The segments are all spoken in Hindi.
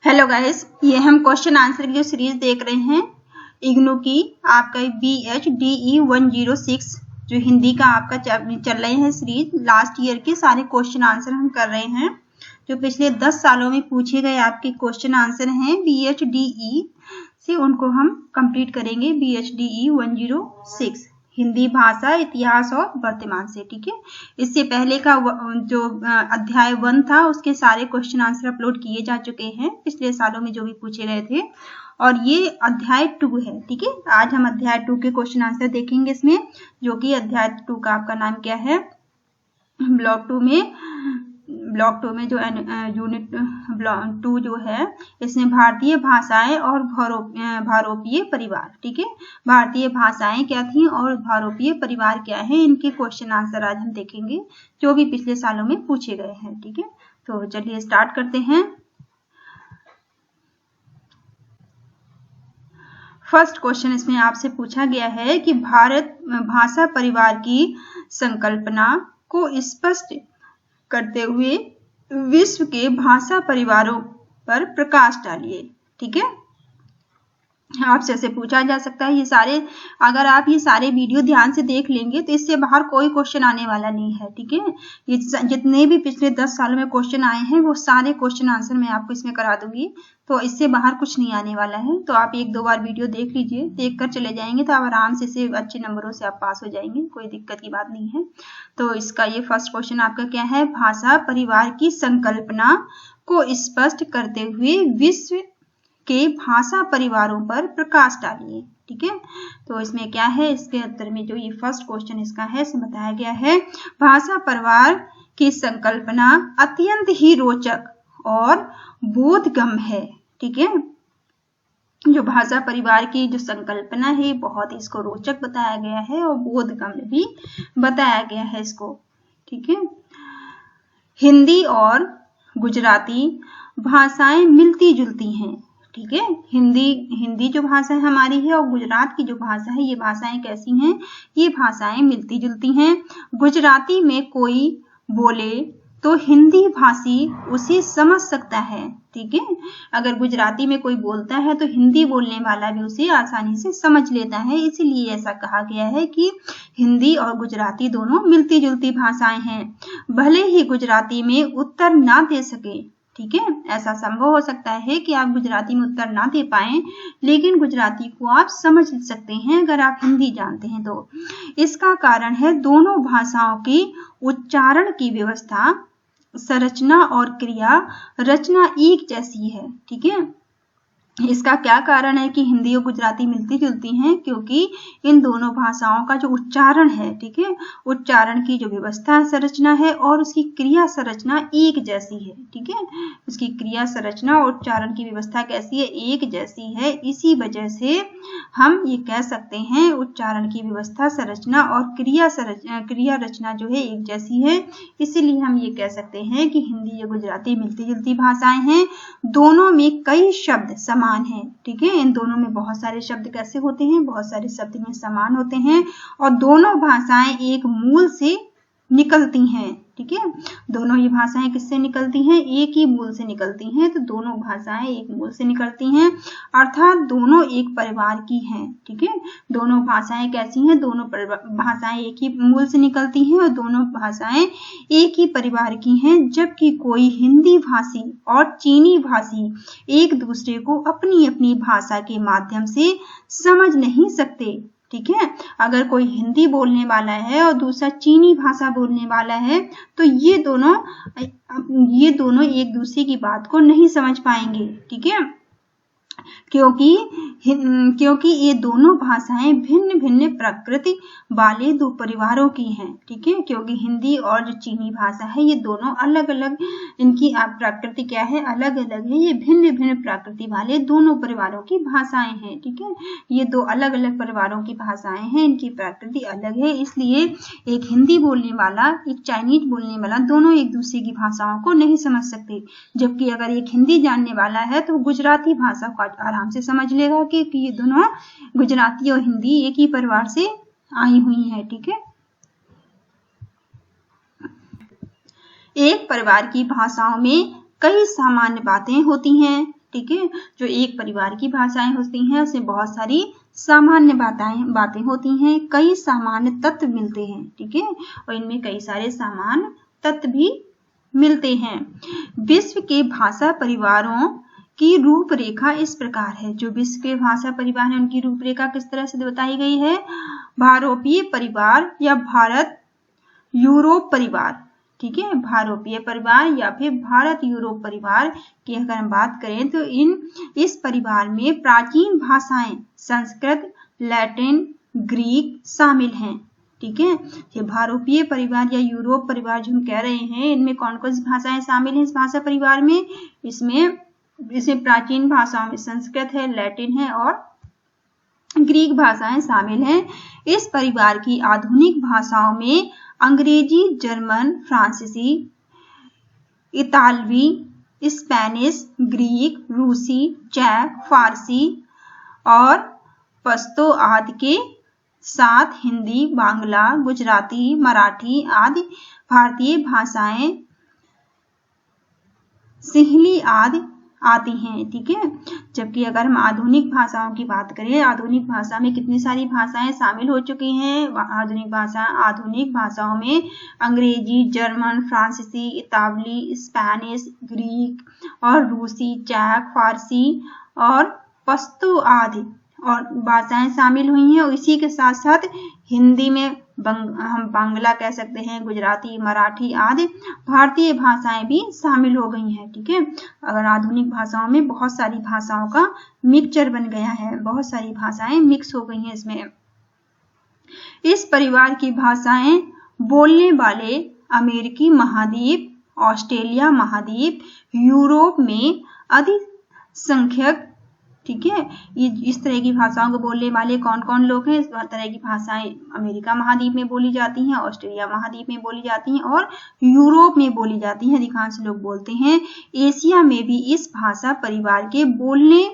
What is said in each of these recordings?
हेलो गाइस, ये हम क्वेश्चन आंसर की जो सीरीज देख रहे हैं इग्नू की, आपका BHDE 106 जो हिंदी का आपका चल रहे हैं सीरीज। लास्ट ईयर के सारे क्वेश्चन आंसर हम कर रहे हैं जो पिछले 10 सालों में पूछे गए आपके क्वेश्चन आंसर हैं BHDE से, उनको हम कंप्लीट करेंगे। BHDE 106 हिंदी भाषा, इतिहास और वर्तमान से। ठीक है, इससे पहले का जो अध्याय 1 था उसके सारे क्वेश्चन आंसर अपलोड किए जा चुके हैं पिछले सालों में जो भी पूछे गए थे, और ये अध्याय 2 है। ठीक है, आज हम अध्याय 2 के क्वेश्चन आंसर देखेंगे इसमें, जो कि अध्याय 2 का आपका नाम क्या है, ब्लॉक 2 में जो यूनिट 2 जो है, इसमें भारतीय भाषाएं और भारोपीय परिवार। ठीक है, भारतीय भाषाएं क्या थी और भारोपीय परिवार क्या है, इनके क्वेश्चन आंसर आज हम देखेंगे जो भी पिछले सालों में पूछे गए हैं। ठीक है, तो चलिए स्टार्ट करते हैं। फर्स्ट क्वेश्चन इसमें आपसे पूछा गया है कि भारत भाषा परिवार की संकल्पना को स्पष्ट करते हुए विश्व के भाषा परिवारों पर प्रकाश डालिए। ठीक है, आपसे ऐसे पूछा जा सकता है। ये सारे, अगर आप ये सारे वीडियो ध्यान से देख लेंगे तो इससे बाहर कोई क्वेश्चन आने वाला नहीं है। ठीक है, ये जितने भी पिछले 10 सालों में क्वेश्चन आए हैं वो सारे क्वेश्चन आंसर मैं आपको इसमें करा दूंगी, तो इससे बाहर कुछ नहीं आने वाला है। तो आप 1-2 बार वीडियो देख लीजिए, देख कर चले जाएंगे तो आप आराम से अच्छे नंबरों से आप पास हो जाएंगे, कोई दिक्कत की बात नहीं है। तो इसका ये फर्स्ट क्वेश्चन आपका क्या है, भाषा परिवार की संकल्पना को स्पष्ट करते हुए विश्व के भाषा परिवारों पर प्रकाश डालिए। ठीक है, तो इसमें क्या है, इसके उत्तर में जो ये फर्स्ट क्वेश्चन इसका है, इसमें बताया गया है भाषा परिवार की संकल्पना अत्यंत ही रोचक और बोधगम्य है। ठीक है, जो भाषा परिवार की जो संकल्पना है बहुत ही इसको रोचक बताया गया है और बोधगम्य भी बताया गया है इसको। ठीक है, हिंदी और गुजराती भाषाएं मिलती जुलती हैं। ठीक है, हिंदी जो भाषा है हमारी है और गुजरात की जो भाषा है, ये भाषाएं कैसी हैं, ये भाषाएं मिलती जुलती हैं। गुजराती में कोई बोले तो हिंदी भाषी उसे समझ सकता है। ठीक है, अगर गुजराती में कोई बोलता है तो हिंदी बोलने वाला भी उसे आसानी से समझ लेता है। इसीलिए ऐसा कहा गया है कि हिंदी और गुजराती दोनों मिलती जुलती भाषाएं हैं। भले ही गुजराती में उत्तर ना दे सके, ठीक है, ऐसा संभव हो सकता है कि आप गुजराती में उत्तर ना दे पाएं, लेकिन गुजराती को आप समझ सकते हैं अगर आप हिंदी जानते हैं तो। इसका कारण है दोनों भाषाओं की उच्चारण की व्यवस्था, संरचना और क्रिया रचना एक जैसी है। ठीक है, इसका क्या कारण है कि हिंदी और गुजराती मिलती जुलती हैं, क्योंकि इन दोनों भाषाओं का जो उच्चारण है, ठीक है, उच्चारण की जो व्यवस्था संरचना है और उसकी क्रिया संरचना एक जैसी है। ठीक है, उसकी क्रिया संरचना और उच्चारण की व्यवस्था कैसी है, एक जैसी है। इसी वजह से हम ये कह सकते हैं उच्चारण की व्यवस्था संरचना और क्रिया रचना जो है एक जैसी है। इसीलिए हम ये कह सकते हैं कि हिंदी और गुजराती मिलती जुलती भाषाएं हैं। दोनों में कई शब्द समान है। ठीक है, इन दोनों में बहुत सारे शब्द कैसे होते हैं, बहुत सारे शब्द में समान होते हैं और दोनों भाषाएं एक मूल से निकलती हैं। ठीक है, दोनों ये भाषाएं किससे निकलती हैं, एक ही मूल से निकलती हैं। तो दोनों भाषाएं एक मूल से निकलती हैं, अर्थात दोनों एक परिवार की हैं। ठीक है, दोनों भाषाएं कैसी हैं, दोनों भाषाएं एक ही मूल से निकलती हैं और दोनों भाषाएं एक ही परिवार की हैं। जबकि कोई हिंदी भाषी और चीनी भाषी एक दूसरे को अपनी अपनी भाषा के माध्यम से समझ नहीं सकते। ठीक है, अगर कोई हिंदी बोलने वाला है और दूसरा चीनी भाषा बोलने वाला है तो ये दोनों एक दूसरे की बात को नहीं समझ पाएंगे। ठीक है, क्योंकि ये दोनों भाषाएं भिन्न भिन्न प्रकृति वाले दो परिवारों की हैं। ठीक है, क्योंकि हिंदी और जो चीनी भाषा है ये दोनों अलग अलग, इनकी प्रकृति क्या है, अलग अलग है। ये भिन्न भिन्न प्रकृति वाले दोनों परिवारों की भाषाएं हैं। ठीक है, ये दो अलग अलग परिवारों की भाषाएं हैं, इनकी प्रकृति अलग है। इसलिए एक हिंदी बोलने वाला, एक चाइनीज बोलने वाला, दोनों एक दूसरे की भाषाओं को नहीं समझ सकते। जबकि अगर एक हिंदी जानने वाला है तो गुजराती भाषा को आराम से समझ लेगा कि ये दोनों गुजराती और हिंदी एक ही परिवार से आई हुई है। ठीक है, एक परिवार की भाषाओं में कई सामान्य बातें होती हैं। ठीक है। जो एक परिवार की भाषाएं होती हैं उसमें बहुत सारी सामान्य बातें होती हैं, कई सामान्य तत्व मिलते हैं, ठीक है, और इनमें कई सारे सामान्य तत्व भी मिलते हैं। विश्व के भाषा परिवारों की रूपरेखा इस प्रकार है। जो विश्व के भाषा परिवार है उनकी रूपरेखा किस तरह से बताई गई है? भारोपीय परिवार या भारत यूरोप परिवार, ठीक है, भारोपीय परिवार या फिर भारत यूरोप परिवार की अगर हम बात करें तो इस परिवार में प्राचीन भाषाएं संस्कृत, लैटिन, ग्रीक शामिल हैं, ठीक है। ये भारोपीय परिवार या यूरोप परिवार जो हम कह रहे हैं इनमें कौन कौन सी भाषाएं शामिल हैं इस भाषा परिवार में? इसमें प्राचीन भाषाओं में संस्कृत है, लैटिन है और ग्रीक भाषाएं शामिल हैं। इस परिवार की आधुनिक भाषाओं में अंग्रेजी, जर्मन, फ्रांसीसी, इतालवी, स्पेनिश, ग्रीक, रूसी, चेक, फारसी और पश्तो आदि के साथ हिंदी, बांग्ला, गुजराती, मराठी आदि भारतीय भाषाएं, सिंहली आदि आती हैं, ठीक है। जबकि अगर हम आधुनिक भाषाओं की बात करें, आधुनिक भाषा में कितनी सारी भाषाएं शामिल हो चुकी हैं? आधुनिक भाषाओं में अंग्रेजी, जर्मन, फ्रांसीसी, इतालवी, स्पेनिश, ग्रीक और रूसी, चेक, फारसी और पश्तो आदि और भाषाएं शामिल हुई हैं। और इसी के साथ साथ हिंदी में हम बांग्ला कह सकते हैं, गुजराती, मराठी आदि भारतीय भाषाएं भी शामिल हो गई हैं, ठीक है। अगर आधुनिक भाषाओं में बहुत सारी भाषाओं का मिक्सचर बन गया है, बहुत सारी भाषाएं मिक्स हो गई हैं इसमें। इस परिवार की भाषाएं बोलने वाले अमेरिकी महाद्वीप, ऑस्ट्रेलिया महाद्वीप, यूरोप में अधिक संख्यक, ठीक है। ये इस तरह की भाषाओं को बोलने वाले कौन कौन लोग हैं? इस तरह की भाषाएं अमेरिका महाद्वीप में बोली जाती हैं, ऑस्ट्रेलिया महाद्वीप में बोली जाती हैं और यूरोप में बोली जाती हैं, अधिकांश लोग बोलते हैं। एशिया में भी इस भाषा परिवार के बोलने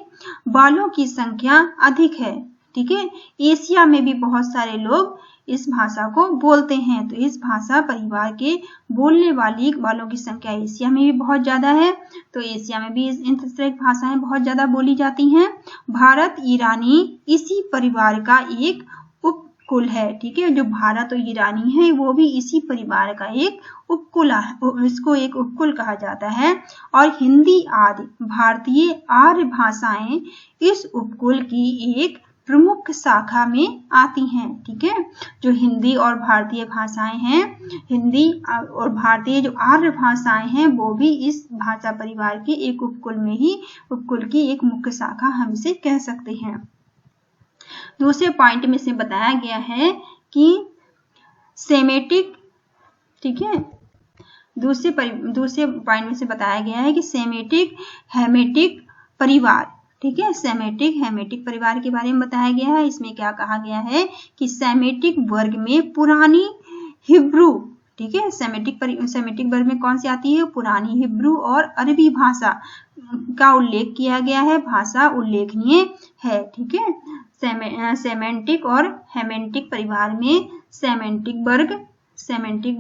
वालों की संख्या अधिक है, ठीक है। एशिया में भी बहुत सारे लोग इस भाषा को बोलते हैं, तो इस भाषा परिवार के बोलने वालों की संख्या एशिया में भी बहुत ज्यादा है, तो एशिया में भी इन तरह की भाषाएं बहुत ज्यादा बोली जाती हैं। भारत ईरानी इसी परिवार का एक उपकुल है, ठीक है। जो भारत और ईरानी है वो भी इसी परिवार का एक उपकुल है, इसको एक उपकुल कहा जाता है। और हिंदी आदि भारतीय आर्य भाषाएं इस उपकुल की एक प्रमुख शाखा में आती हैं, ठीक है। जो हिंदी और भारतीय भाषाएं हैं, हिंदी और भारतीय जो आर्य भाषाएं हैं वो भी इस भाषा परिवार के एक उपकुल की एक मुख्य शाखा हम इसे कह सकते हैं। दूसरे पॉइंट में से बताया गया है कि सेमेटिक, ठीक है, दूसरे पॉइंट में से बताया गया है कि सेमेटिक हेमेटिक परिवार, ठीक है, सेमेटिक हेमेटिक परिवार के बारे में बताया गया है। इसमें क्या कहा गया है कि सेमेटिक वर्ग में पुरानी हिब्रू, ठीक है, सेमेटिक वर्ग में कौन सी आती है? पुरानी हिब्रू और अरबी भाषा का उल्लेख किया गया है, भाषा उल्लेखनीय है, ठीक है। सेमेटिक और हेमेटिक परिवार में सेमेटिक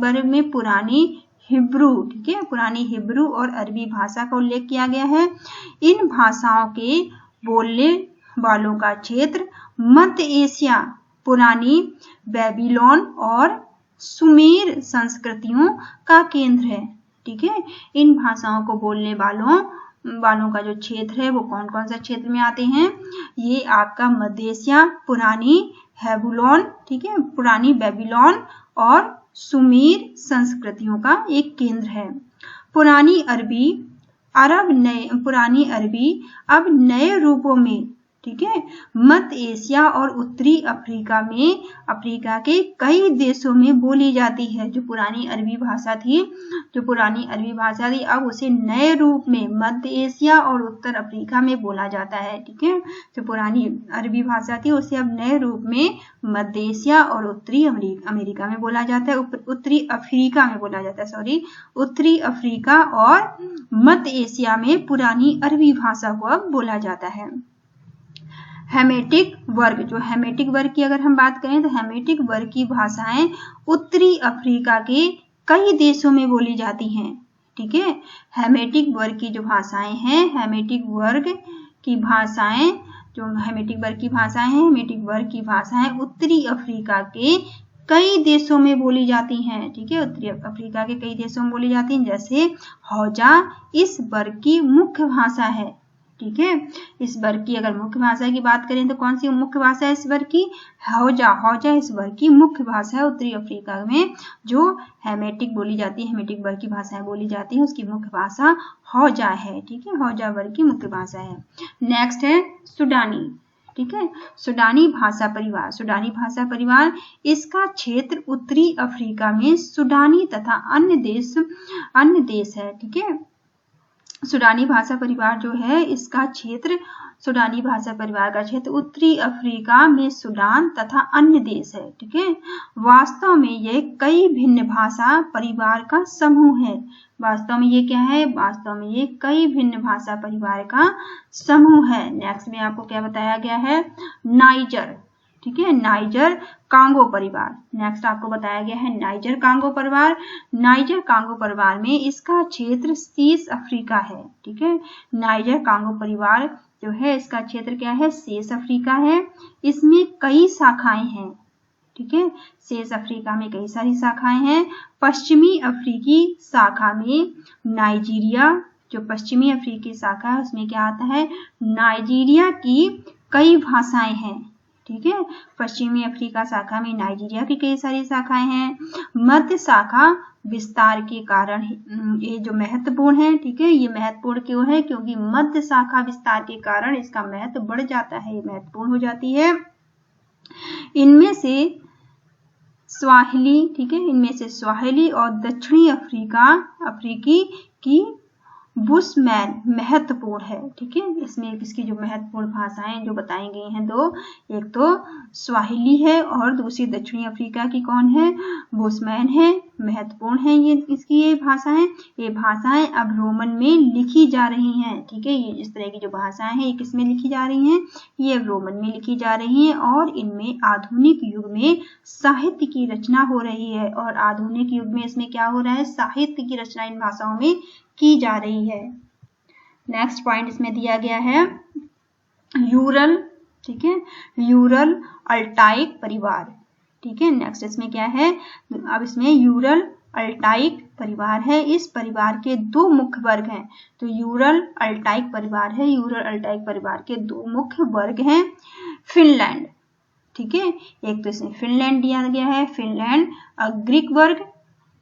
वर्ग में पुरानी हिब्रू, ठीक है, पुरानी हिब्रू और अरबी भाषा का उल्लेख किया गया है। इन भाषाओं के बोलने वालों का क्षेत्र मध्य एशिया, पुरानी बेबीलोन और सुमेर संस्कृतियों का केंद्र है, ठीक है। इन भाषाओं को बोलने वालों का जो क्षेत्र है वो कौन कौन सा क्षेत्र में आते हैं? ये आपका मध्य एशिया, पुरानी हेबुलोन, ठीक है, पुरानी बेबीलोन और सुमेर संस्कृतियों का एक केंद्र है। पुरानी अरबी अब नए रूपों में, ठीक है, मध्य एशिया और उत्तरी अफ्रीका के कई देशों में बोली जाती है। जो पुरानी अरबी भाषा थी अब उसे नए रूप में मध्य एशिया और उत्तर अफ्रीका में बोला जाता है, ठीक है। जो पुरानी अरबी भाषा थी उसे अब नए रूप में मध्य एशिया और उत्तरी अमेरिका में बोला जाता है, उत्तरी अफ्रीका और मध्य एशिया में पुरानी अरबी भाषा को अब बोला जाता है। हेमेटिक वर्ग की अगर हम बात करें तो हेमेटिक वर्ग की भाषाएं उत्तरी अफ्रीका के कई देशों में बोली जाती हैं, ठीक है। हेमेटिक वर्ग की जो भाषाएं हैं, हेमेटिक वर्ग की भाषाएं, जो हेमेटिक वर्ग की भाषाएं हैं, हेमेटिक वर्ग की भाषाएं उत्तरी अफ्रीका के कई देशों में बोली जाती हैं, ठीक है। उत्तरी अफ्रीका के कई देशों में बोली जाती हैं, जैसे हौजा इस वर्ग की मुख्य भाषा है, ठीक है। इस वर्ग की अगर मुख्य भाषा की बात करें तो कौन सी मुख्य भाषा है इस वर्ग की? हौजा। हौजा इस वर्ग की मुख्य भाषा है। उत्तरी अफ्रीका में जो हेमेटिक बोली जाती है, हेमेटिक वर्ग की भाषाएं बोली जाती है, उसकी मुख्य भाषा हौजा है, ठीक है। हौजा वर्ग की मुख्य भाषा है। नेक्स्ट है सूडानी, ठीक है। सूडानी भाषा परिवार, सूडानी भाषा परिवार, इसका क्षेत्र उत्तरी अफ्रीका में सूडानी तथा अन्य देश है, ठीक है। सूडानी भाषा परिवार जो है, इसका क्षेत्र, सूडानी भाषा परिवार का क्षेत्र उत्तरी अफ्रीका में सूडान तथा अन्य देश है, ठीक है। वास्तव में यह कई भिन्न भाषा परिवार का समूह है। वास्तव में ये क्या है? वास्तव में ये कई भिन्न भाषा परिवार का समूह है। नेक्स्ट में आपको क्या बताया गया है? नाइजर, ठीक है। नाइजर कांगो परिवार, नेक्स्ट आपको बताया गया है नाइजर कांगो परिवार। नाइजर कांगो परिवार में इसका क्षेत्र शेष अफ्रीका है, ठीक है। नाइजर कांगो परिवार जो है, इसका क्षेत्र क्या है? शेष अफ्रीका है। इसमें कई शाखाएं हैं, ठीक है। शेष अफ्रीका में कई सारी शाखाएं हैं। पश्चिमी अफ्रीकी शाखा में नाइजीरिया, जो पश्चिमी अफ्रीकी शाखा है उसमें क्या आता है? नाइजीरिया की कई भाषाएं हैं, ठीक है। पश्चिमी अफ्रीका शाखा में नाइजीरिया की कई सारी शाखाएं हैं। मध्य शाखा विस्तार के कारण ये जो महत्वपूर्ण है, ठीक है। ये महत्वपूर्ण क्यों है? क्योंकि मध्य शाखा विस्तार के कारण इसका महत्व बढ़ जाता है, ये महत्वपूर्ण हो जाती है। इनमें से स्वाहिली, ठीक है, इनमें से स्वाहिली और दक्षिणी अफ्रीकी की बुशमैन महत्वपूर्ण है, ठीक है। इसमें इसकी जो महत्वपूर्ण भाषाएं जो बताई गई हैं दो, एक तो स्वाहिली है और दूसरी दक्षिणी अफ्रीका की कौन है? बुशमैन है। महत्वपूर्ण है ये इसकी ये भाषाएं अब रोमन में लिखी जा रही हैं, ठीक है। ये इस तरह की जो भाषाएं हैं ये किस में लिखी जा रही हैं? ये अब रोमन में लिखी जा रही हैं और इनमें आधुनिक युग में साहित्य की रचना हो रही है। और आधुनिक युग में इसमें क्या हो रहा है? साहित्य की रचना इन भाषाओं में की जा रही है। नेक्स्ट पॉइंट इसमें दिया गया है यूरल, ठीक है। यूरल अल्टाइक परिवार, ठीक है। नेक्स्ट इसमें क्या है? अब इसमें यूरल अल्टाइक परिवार है। इस परिवार के दो मुख्य वर्ग हैं। तो यूरल अल्टाइक परिवार है, यूरल अल्टाइक परिवार के दो मुख्य वर्ग हैं। फिनलैंड, ठीक है। एक तो इसमें फिनलैंड दिया गया है, फिनलैंड अग्रिक वर्ग,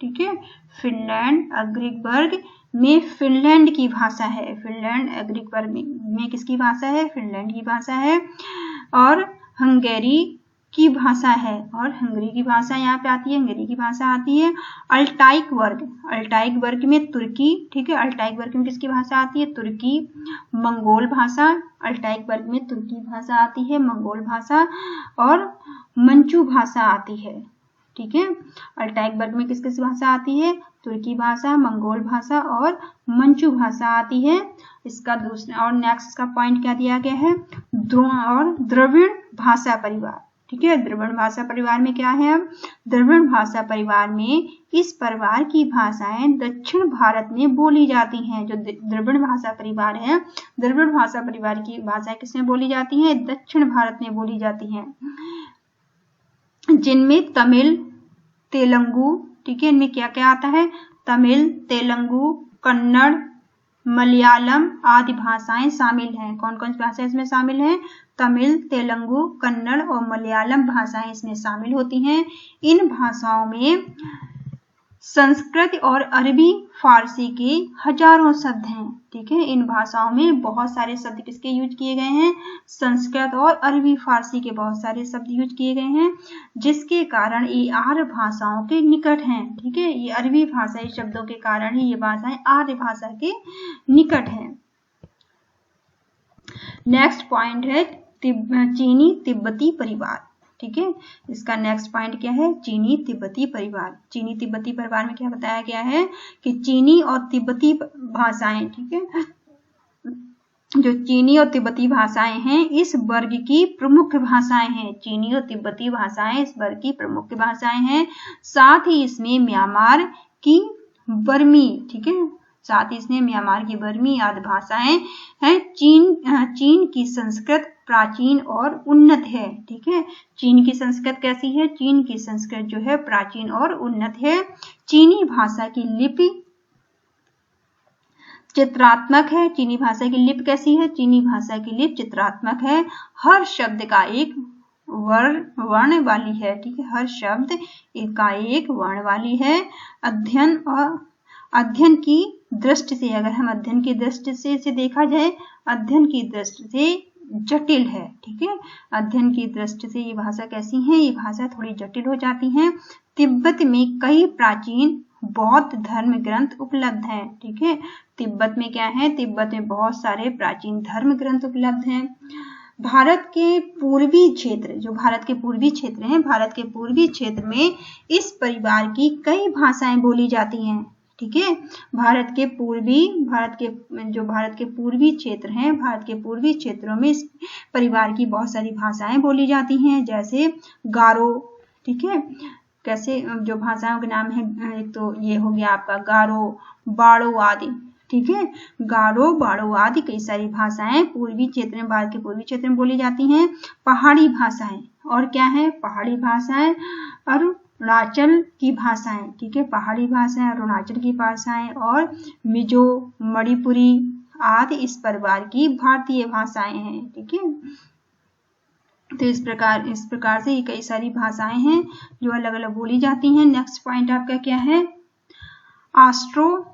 ठीक है। फिनलैंड अग्रिक वर्ग में फिनलैंड की भाषा है। फिनलैंड अग्रिक वर्ग में किसकी भाषा है? फिनलैंड की भाषा है। और हंगेरी की भाषा है, और हंगरी की भाषा यहाँ पे आती है, हंगरी की भाषा आती है। अल्टाइक वर्ग में तुर्की, ठीक है। अल्टाइक वर्ग में किसकी भाषा आती है? तुर्की। मंगोल भाषा, अल्टाइक वर्ग में तुर्की भाषा आती है, मंगोल भाषा और मंचू भाषा आती है, ठीक है। अल्टाइक वर्ग में किस किस भाषा आती है? तुर्की भाषा, मंगोल भाषा और मंचू भाषा आती है। इसका दूसरा और नेक्स्ट इसका पॉइंट क्या दिया गया है? द्रविड़ भाषा परिवार, ठीक है। द्रविड़ भाषा परिवार में क्या है? अब द्रविड़ भाषा परिवार में इस परिवार की भाषाएं दक्षिण भारत में बोली जाती हैं। जो द्रविड़ भाषा परिवार है, द्रविड़ भाषा परिवार की भाषाएं किसमें बोली जाती हैं? दक्षिण भारत में बोली जाती हैं, जिनमें तमिल, तेलुगु, ठीक है। इनमें क्या क्या आता है? तमिल, तेलुगु, कन्नड़, मलयालम आदि भाषाएं शामिल हैं। कौन कौन सी भाषाएं इसमें शामिल हैं? तमिल, तेलुगु, कन्नड़ और मलयालम भाषाएं इसमें शामिल होती हैं। इन भाषाओं में संस्कृत और अरबी फारसी के हजारों शब्द हैं, ठीक है। इन भाषाओं में बहुत सारे शब्द किसके यूज किए गए हैं? संस्कृत और अरबी फारसी के बहुत सारे शब्द यूज किए गए हैं, जिसके कारण ये आर्य भाषाओं के निकट हैं, ठीक है। ये अरबी भाषाई शब्दों के कारण ही ये भाषाएं आर्य भाषा के निकट हैं। नेक्स्ट पॉइंट है चीनी तिब्बती परिवार, ठीक है। इसका नेक्स्ट पॉइंट क्या है? चीनी तिब्बती परिवार। चीनी तिब्बती परिवार में क्या बताया गया है कि चीनी और तिब्बती भाषाएं, ठीक है, जो चीनी और तिब्बती भाषाएं हैं इस वर्ग की प्रमुख भाषाएं हैं। चीनी और तिब्बती भाषाएं इस वर्ग की प्रमुख भाषाएं हैं। साथ ही इसमें म्यांमार की बर्मी, ठीक है, साथ ही इसमें म्यांमार की बर्मी आदि भाषाएं हैं। चीन की संस्कृत प्राचीन और उन्नत है। ठीक है, चीन की संस्कृत कैसी है? चीन की संस्कृत जो है प्राचीन और उन्नत है। चीनी भाषा की लिपि चित्रात्मक है। चीनी भाषा की लिपि कैसी है? चीनी भाषा की लिपि चित्रात्मक है। हर शब्द का एक वर्ण वाली है। ठीक है, हर शब्द का एक वर्ण वाली है। अध्ययन की दृष्टि से, अगर हम अध्ययन की दृष्टि से इसे देखा जाए, अध्ययन की दृष्टि से जटिल है। ठीक है, अध्ययन की दृष्टि से ये भाषा कैसी है? ये भाषा थोड़ी जटिल हो जाती है। तिब्बत में कई प्राचीन बौद्ध धर्म ग्रंथ उपलब्ध हैं। ठीक है, तिब्बत में क्या है? तिब्बत में बहुत सारे प्राचीन धर्म ग्रंथ उपलब्ध हैं। भारत के पूर्वी क्षेत्र, जो भारत के पूर्वी क्षेत्र हैं, भारत के पूर्वी क्षेत्र में इस परिवार की कई भाषाएं बोली जाती हैं। ठीक है, भारत के पूर्वी क्षेत्र हैं, भारत के पूर्वी क्षेत्रों में इस परिवार की बहुत सारी भाषाएं बोली जाती हैं, जैसे गारो। ठीक है, कैसे जो भाषाओं के नाम है, एक तो ये हो गया आपका गारो, बाड़ो आदि। ठीक है, गारो, बाड़ो आदि कई सारी भाषाएं पूर्वी क्षेत्र में, भारत के पूर्वी क्षेत्र में बोली जाती हैं। पहाड़ी भाषाएं, और क्या है? पहाड़ी भाषाएं, अरुणाचल की भाषाएं। ठीक है, पहाड़ी भाषाएं, अरुणाचल की भाषाएं और मिजो, मणिपुरी आदि इस परिवार की भारतीय भाषाएं हैं। ठीक है, तो इस प्रकार से ये कई सारी भाषाएं हैं जो अलग अलग बोली जाती हैं। नेक्स्ट पॉइंट आपका क्या है? ऑस्ट्रो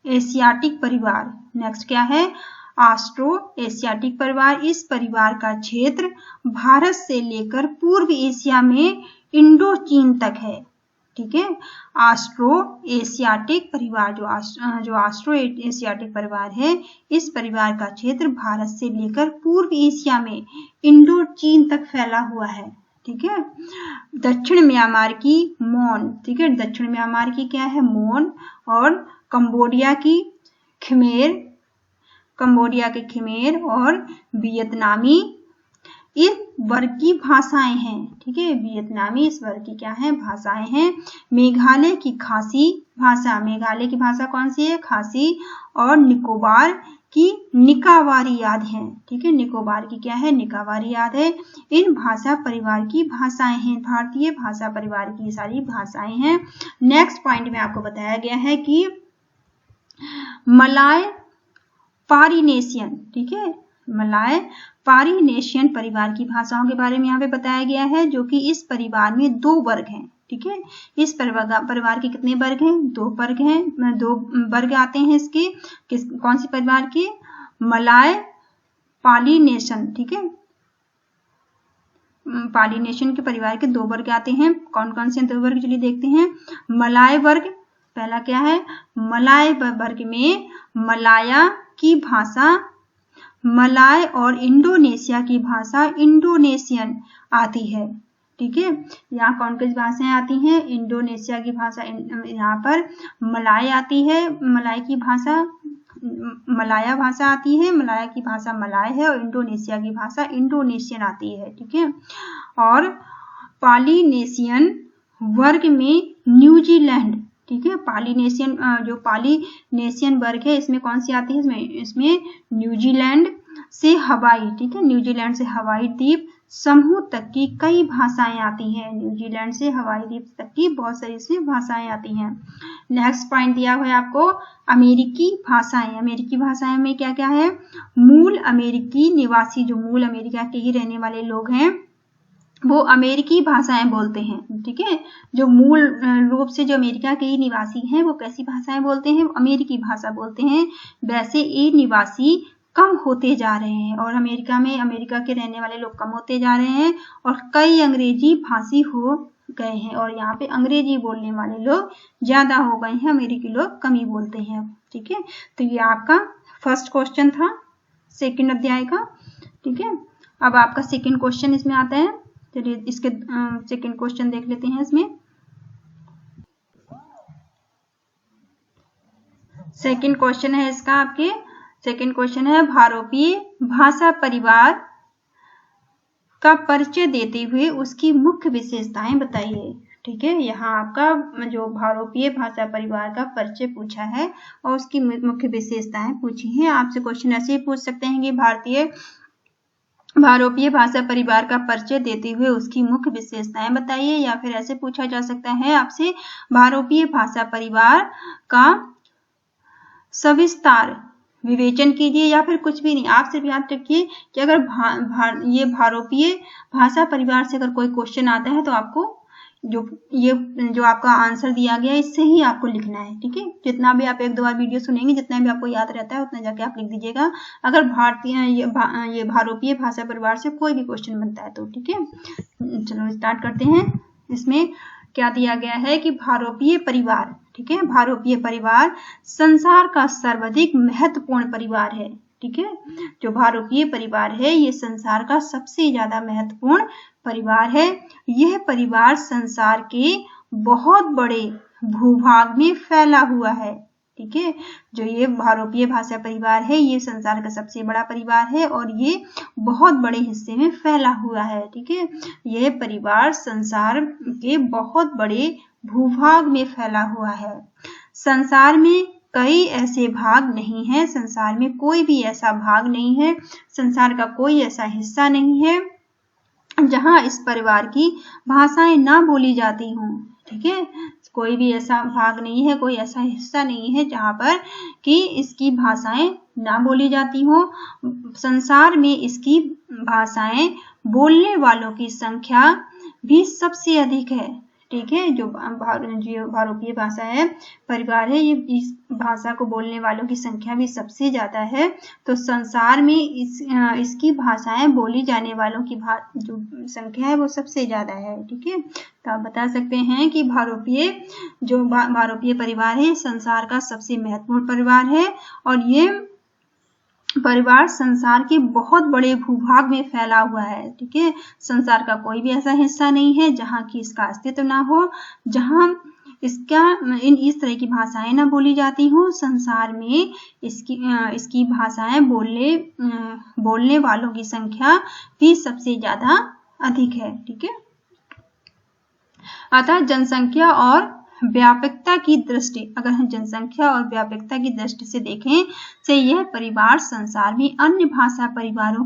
एशियाटिक परिवार। नेक्स्ट क्या है? ऑस्ट्रो एशियाटिक परिवार। इस परिवार का क्षेत्र भारत से लेकर पूर्व एशिया में इंडो चीन तक है। ठीक है, ऑस्ट्रो एशियाटिक परिवार, जो ऑस्ट्रो एशियाटिक परिवार है, इस परिवार का क्षेत्र भारत से लेकर पूर्व एशिया में इंडो चीन तक फैला हुआ है। ठीक है, दक्षिण म्यांमार की मोन। ठीक है, दक्षिण म्यांमार की क्या है? मोन। और कंबोडिया के खमेर और वियतनामी इस वर्ग की भाषाएं हैं। ठीक है, वियतनामी इस वर्ग की क्या है? भाषाएं हैं। मेघालय की खासी भाषा। मेघालय की भाषा कौन सी है? खासी। और निकोबार की निकावारी याद है। ठीक है, निकोबार की क्या है? निकावारी याद है। इन भाषा परिवार की भाषाएं हैं, भारतीय भाषा परिवार की सारी भाषाएं हैं। नेक्स्ट पॉइंट में आपको बताया गया है कि मलाय पारिनेशियन। ठीक है, मलाय पारिनेशियन परिवार की भाषाओं के बारे में यहाँ पे बताया गया है, जो कि इस परिवार में 2 वर्ग हैं। ठीक है, इस परिवार के कितने वर्ग हैं? 2 वर्ग हैं, 2 वर्ग आते हैं इसके। कौन सी परिवार के? मलाय पालिनेशन। ठीक है, पालिनेशन के परिवार के 2 वर्ग आते हैं। कौन कौन से 2 वर्ग? चलिए देखते हैं। मलाय वर्ग, पहला क्या है? मलाय वर्ग में मलाया की भाषा मलाय और इंडोनेशिया की भाषा इंडोनेशियन आती है। ठीक है, यहाँ कौन कौन सी भाषाएं आती हैं? इंडोनेशिया की भाषा, यहाँ पर मलाय आती है, मलाय की भाषा मलाया भाषा आती है, मलाया की भाषा मलाय है, और इंडोनेशिया की भाषा इंडोनेशियन आती है। ठीक है, और पॉलिनेशियन वर्ग में न्यूजीलैंड। ठीक है, पॉलिनेशियन जो पॉलिनेशियन वर्ग है, इसमें कौन सी आती है? इसमें न्यूजीलैंड से हवाई। ठीक है, न्यूजीलैंड से हवाई द्वीप समूह तक की कई भाषाएं आती हैं। न्यूजीलैंड से हवाई द्वीप तक की बहुत सारी इसमें भाषाएं आती हैं। नेक्स्ट पॉइंट दिया हुआ है आपको अमेरिकी भाषाएं। अमेरिकी भाषाएं में क्या क्या है? मूल अमेरिकी निवासी, जो मूल अमेरिका के ही रहने वाले लोग हैं, वो अमेरिकी भाषाएं बोलते हैं। ठीक है, जो मूल रूप से जो अमेरिका के ही निवासी हैं, वो कैसी भाषाएं बोलते हैं? वो अमेरिकी भाषा बोलते हैं। वैसे ये निवासी कम होते जा रहे हैं, और अमेरिका के रहने वाले लोग कम होते जा रहे हैं, और कई अंग्रेजी भाषी हो गए हैं, और यहाँ पे अंग्रेजी बोलने वाले लोग ज्यादा हो गए हैं, अमेरिकी लोग कम ही बोलते हैं। ठीक है, तो ये आपका फर्स्ट क्वेश्चन था सेकंड अध्याय का। ठीक है, अब आपका सेकंड क्वेश्चन इसमें आता है। चलिए इसके सेकंड क्वेश्चन देख लेते हैं। इसमें सेकंड क्वेश्चन है इसका, आपके सेकंड क्वेश्चन है भारतीय भाषा परिवार का परिचय देते हुए उसकी मुख्य विशेषताएं बताइए। ठीक है, यहाँ आपका जो भारोपीय भाषा परिवार का परिचय पूछा है और उसकी मुख्य विशेषताएं पूछी हैं। आपसे क्वेश्चन ऐसे ही पूछ सकते हैं कि भारोपीय भाषा परिवार का परिचय देते हुए उसकी मुख्य विशेषताएं बताइए, या फिर ऐसे पूछा जा सकता है आपसे भारोपीय भाषा परिवार का सविस्तार विवेचन कीजिए, या फिर कुछ भी नहीं। आप सिर्फ याद रखिए कि अगर ये भारोपीय भाषा परिवार से अगर कोई क्वेश्चन आता है तो आपको जो आपका आंसर दिया गया है इससे ही आपको लिखना है। ठीक है, जितना भी आप 1-2 बार वीडियो सुनेंगे, जितना भी आपको याद रहता है उतना जाके आप लिख दीजिएगा, अगर ये भारोपीय भाषा परिवार से कोई भी क्वेश्चन बनता है तो। ठीक है, चलो स्टार्ट करते हैं। इसमें क्या दिया गया है कि भारोपीय परिवार, ठीक है, भारोपीय परिवार संसार का सर्वाधिक महत्वपूर्ण परिवार है। ठीक है, जो भारोपीय परिवार है ये संसार का सबसे ज्यादा महत्वपूर्ण परिवार है। यह परिवार संसार के बहुत बड़े भूभाग में फैला हुआ है। ठीक है, जो ये भारोपीय भाषा परिवार है ये संसार का सबसे बड़ा परिवार है और ये बहुत बड़े हिस्से में फैला हुआ है। ठीक है, यह परिवार संसार के बहुत बड़े भूभाग में फैला हुआ है। संसार में कई ऐसे भाग नहीं है, संसार में कोई भी ऐसा भाग नहीं है, संसार का कोई ऐसा हिस्सा नहीं है जहां इस परिवार की भाषाएं ना बोली जाती हों। ठीक है, कोई भी ऐसा भाग नहीं है, कोई ऐसा हिस्सा नहीं है जहां पर कि इसकी भाषाएं ना बोली जाती हों। संसार में इसकी भाषाएं बोलने वालों की संख्या भी सबसे अधिक है। ठीक है, जो भारोपीय भाषा है परिवार है ये इस भाषा को बोलने वालों की संख्या भी सबसे ज्यादा है। तो संसार में इसकी भाषाएं बोली जाने वालों की जो संख्या है वो सबसे ज्यादा है। ठीक है, तो आप बता सकते हैं कि भारोपीय परिवार है संसार का सबसे महत्वपूर्ण परिवार है और ये परिवार संसार के बहुत बड़े भूभाग में फैला हुआ है। ठीक है, संसार का कोई भी ऐसा हिस्सा नहीं है जहां की इसका अस्तित्व ना हो, जहां इस तरह की भाषाएं ना बोली जाती हो। संसार में इसकी भाषाएं बोलने वालों की संख्या भी सबसे ज्यादा अधिक है। ठीक है, अतः जनसंख्या और व्यापकता की दृष्टि, अगर हम जनसंख्या और व्यापकता की दृष्टि से देखें से यह परिवार संसार में अन्य भाषा परिवारों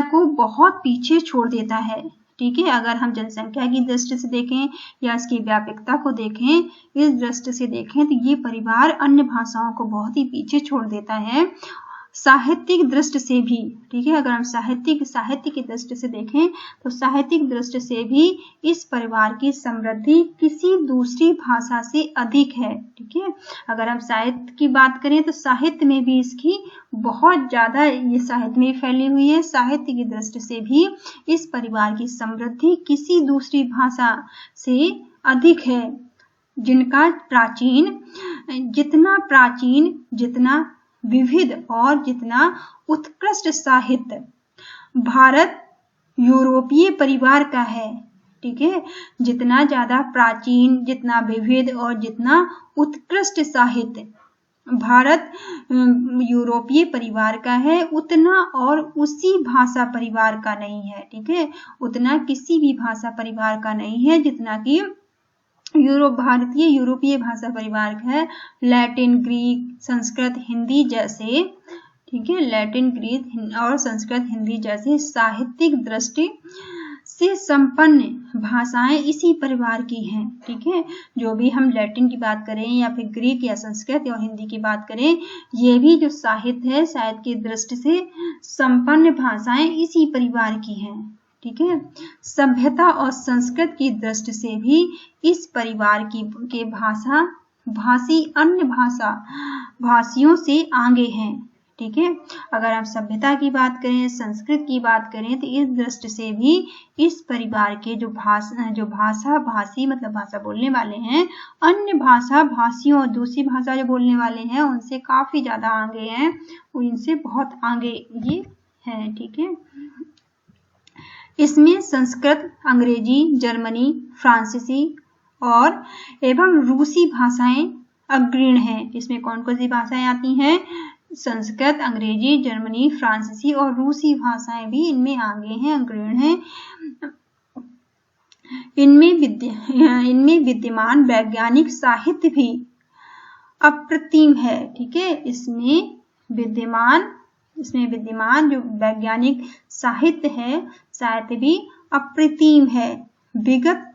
को बहुत पीछे छोड़ देता है। ठीक है, अगर हम जनसंख्या की दृष्टि से देखें या इसकी व्यापकता को देखें, इस दृष्टि से देखें तो ये परिवार अन्य भाषाओं को बहुत ही पीछे छोड़ देता है। साहित्यिक दृष्टि से भी, ठीक है, अगर हम साहित्य की दृष्टि से देखें तो साहित्यिक दृष्टि से भी इस परिवार की समृद्धि किसी दूसरी भाषा से अधिक है। ठीक है, अगर हम साहित्य की बात करें तो साहित्य में भी इसकी बहुत ज्यादा ये साहित्य में फैली हुई है। साहित्य की दृष्टि से भी इस परिवार की समृद्धि किसी दूसरी भाषा से अधिक है, जितना विविध और जितना उत्कृष्ट साहित्य भारत यूरोपीय परिवार का है। ठीक है, जितना ज्यादा प्राचीन, जितना विविध और जितना उत्कृष्ट साहित्य भारत यूरोपीय परिवार का है उतना और उसी भाषा परिवार का नहीं है। ठीक है, उतना किसी भी भाषा परिवार का नहीं है जितना कि भारतीय यूरोपीय भाषा परिवार है। लैटिन, ग्रीक, संस्कृत, हिंदी जैसे, ठीक है, लैटिन, ग्रीक और संस्कृत, हिंदी जैसे साहित्यिक दृष्टि से संपन्न भाषाएं इसी परिवार की हैं। ठीक है, जो भी हम लैटिन की बात करें या फिर ग्रीक या संस्कृत या हिंदी की बात करें, ये भी जो साहित्य है, साहित्य की दृष्टि से संपन्न भाषाएं इसी परिवार की हैं। ठीक है, सभ्यता और संस्कृत की दृष्टि से भी इस परिवार के भाषी अन्य भाषियों से आगे हैं। ठीक है, अगर हम सभ्यता की बात करें, संस्कृत की बात करें तो इस दृष्टि से भी इस परिवार के जो भाषी मतलब भाषा बोलने वाले हैं, अन्य भाषा भाषियों और दूसरी भाषा जो बोलने वाले हैं उनसे काफी ज्यादा आगे हैं, इनसे बहुत आगे ये है। ठीक है, इसमें संस्कृत, अंग्रेजी, जर्मनी, फ्रांसीसी और एवं रूसी भाषाएं अग्रणी हैं। इसमें कौन कौन सी भाषाएं आती हैं? संस्कृत, अंग्रेजी, जर्मनी, फ्रांसीसी और रूसी भाषाएं भी इनमें आगे हैं, अग्रणी हैं। इनमें विद्यमान वैज्ञानिक साहित्य भी अप्रतिम है। ठीक है, इसमें विद्यमान जो वैज्ञानिक साहित्य है, साहित्य भी अप्रतिम है। विगत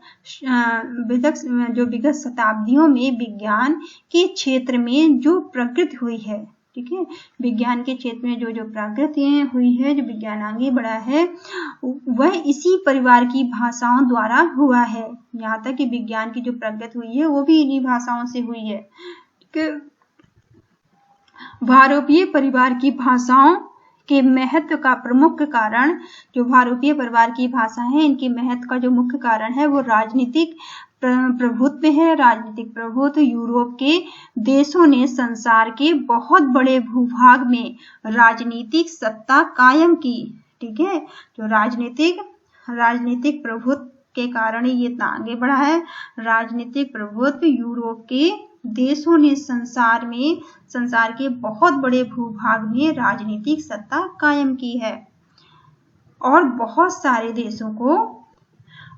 शताब्दियों में विज्ञान के क्षेत्र में जो प्रगति हुई है, ठीक है, विज्ञान के क्षेत्र में जो प्रगति हुई है, जो विज्ञान आगे बढ़ा है, वह इसी परिवार की भाषाओं द्वारा हुआ है। यहाँ तक कि विज्ञान की जो प्रगति हुई है वो भी इन्हीं भाषाओं से हुई है। ठीक है, भारतीय परिवार की भाषाओं के महत्व का प्रमुख कारण, जो भारतीय परिवार की भाषा है, इनके महत्व का जो मुख्य कारण है वो राजनीतिक प्रभुत्व है। राजनीतिक प्रभुत्व यूरोप के देशों ने संसार के बहुत बड़े भूभाग में राजनीतिक सत्ता कायम की। ठीक है, जो राजनीतिक प्रभुत्व के कारण ही ये इतना आगे बढ़ा है। राजनीतिक प्रभुत्व यूरोप के देशों ने संसार के बहुत बड़े भूभाग में राजनीतिक सत्ता कायम की है और बहुत सारे देशों को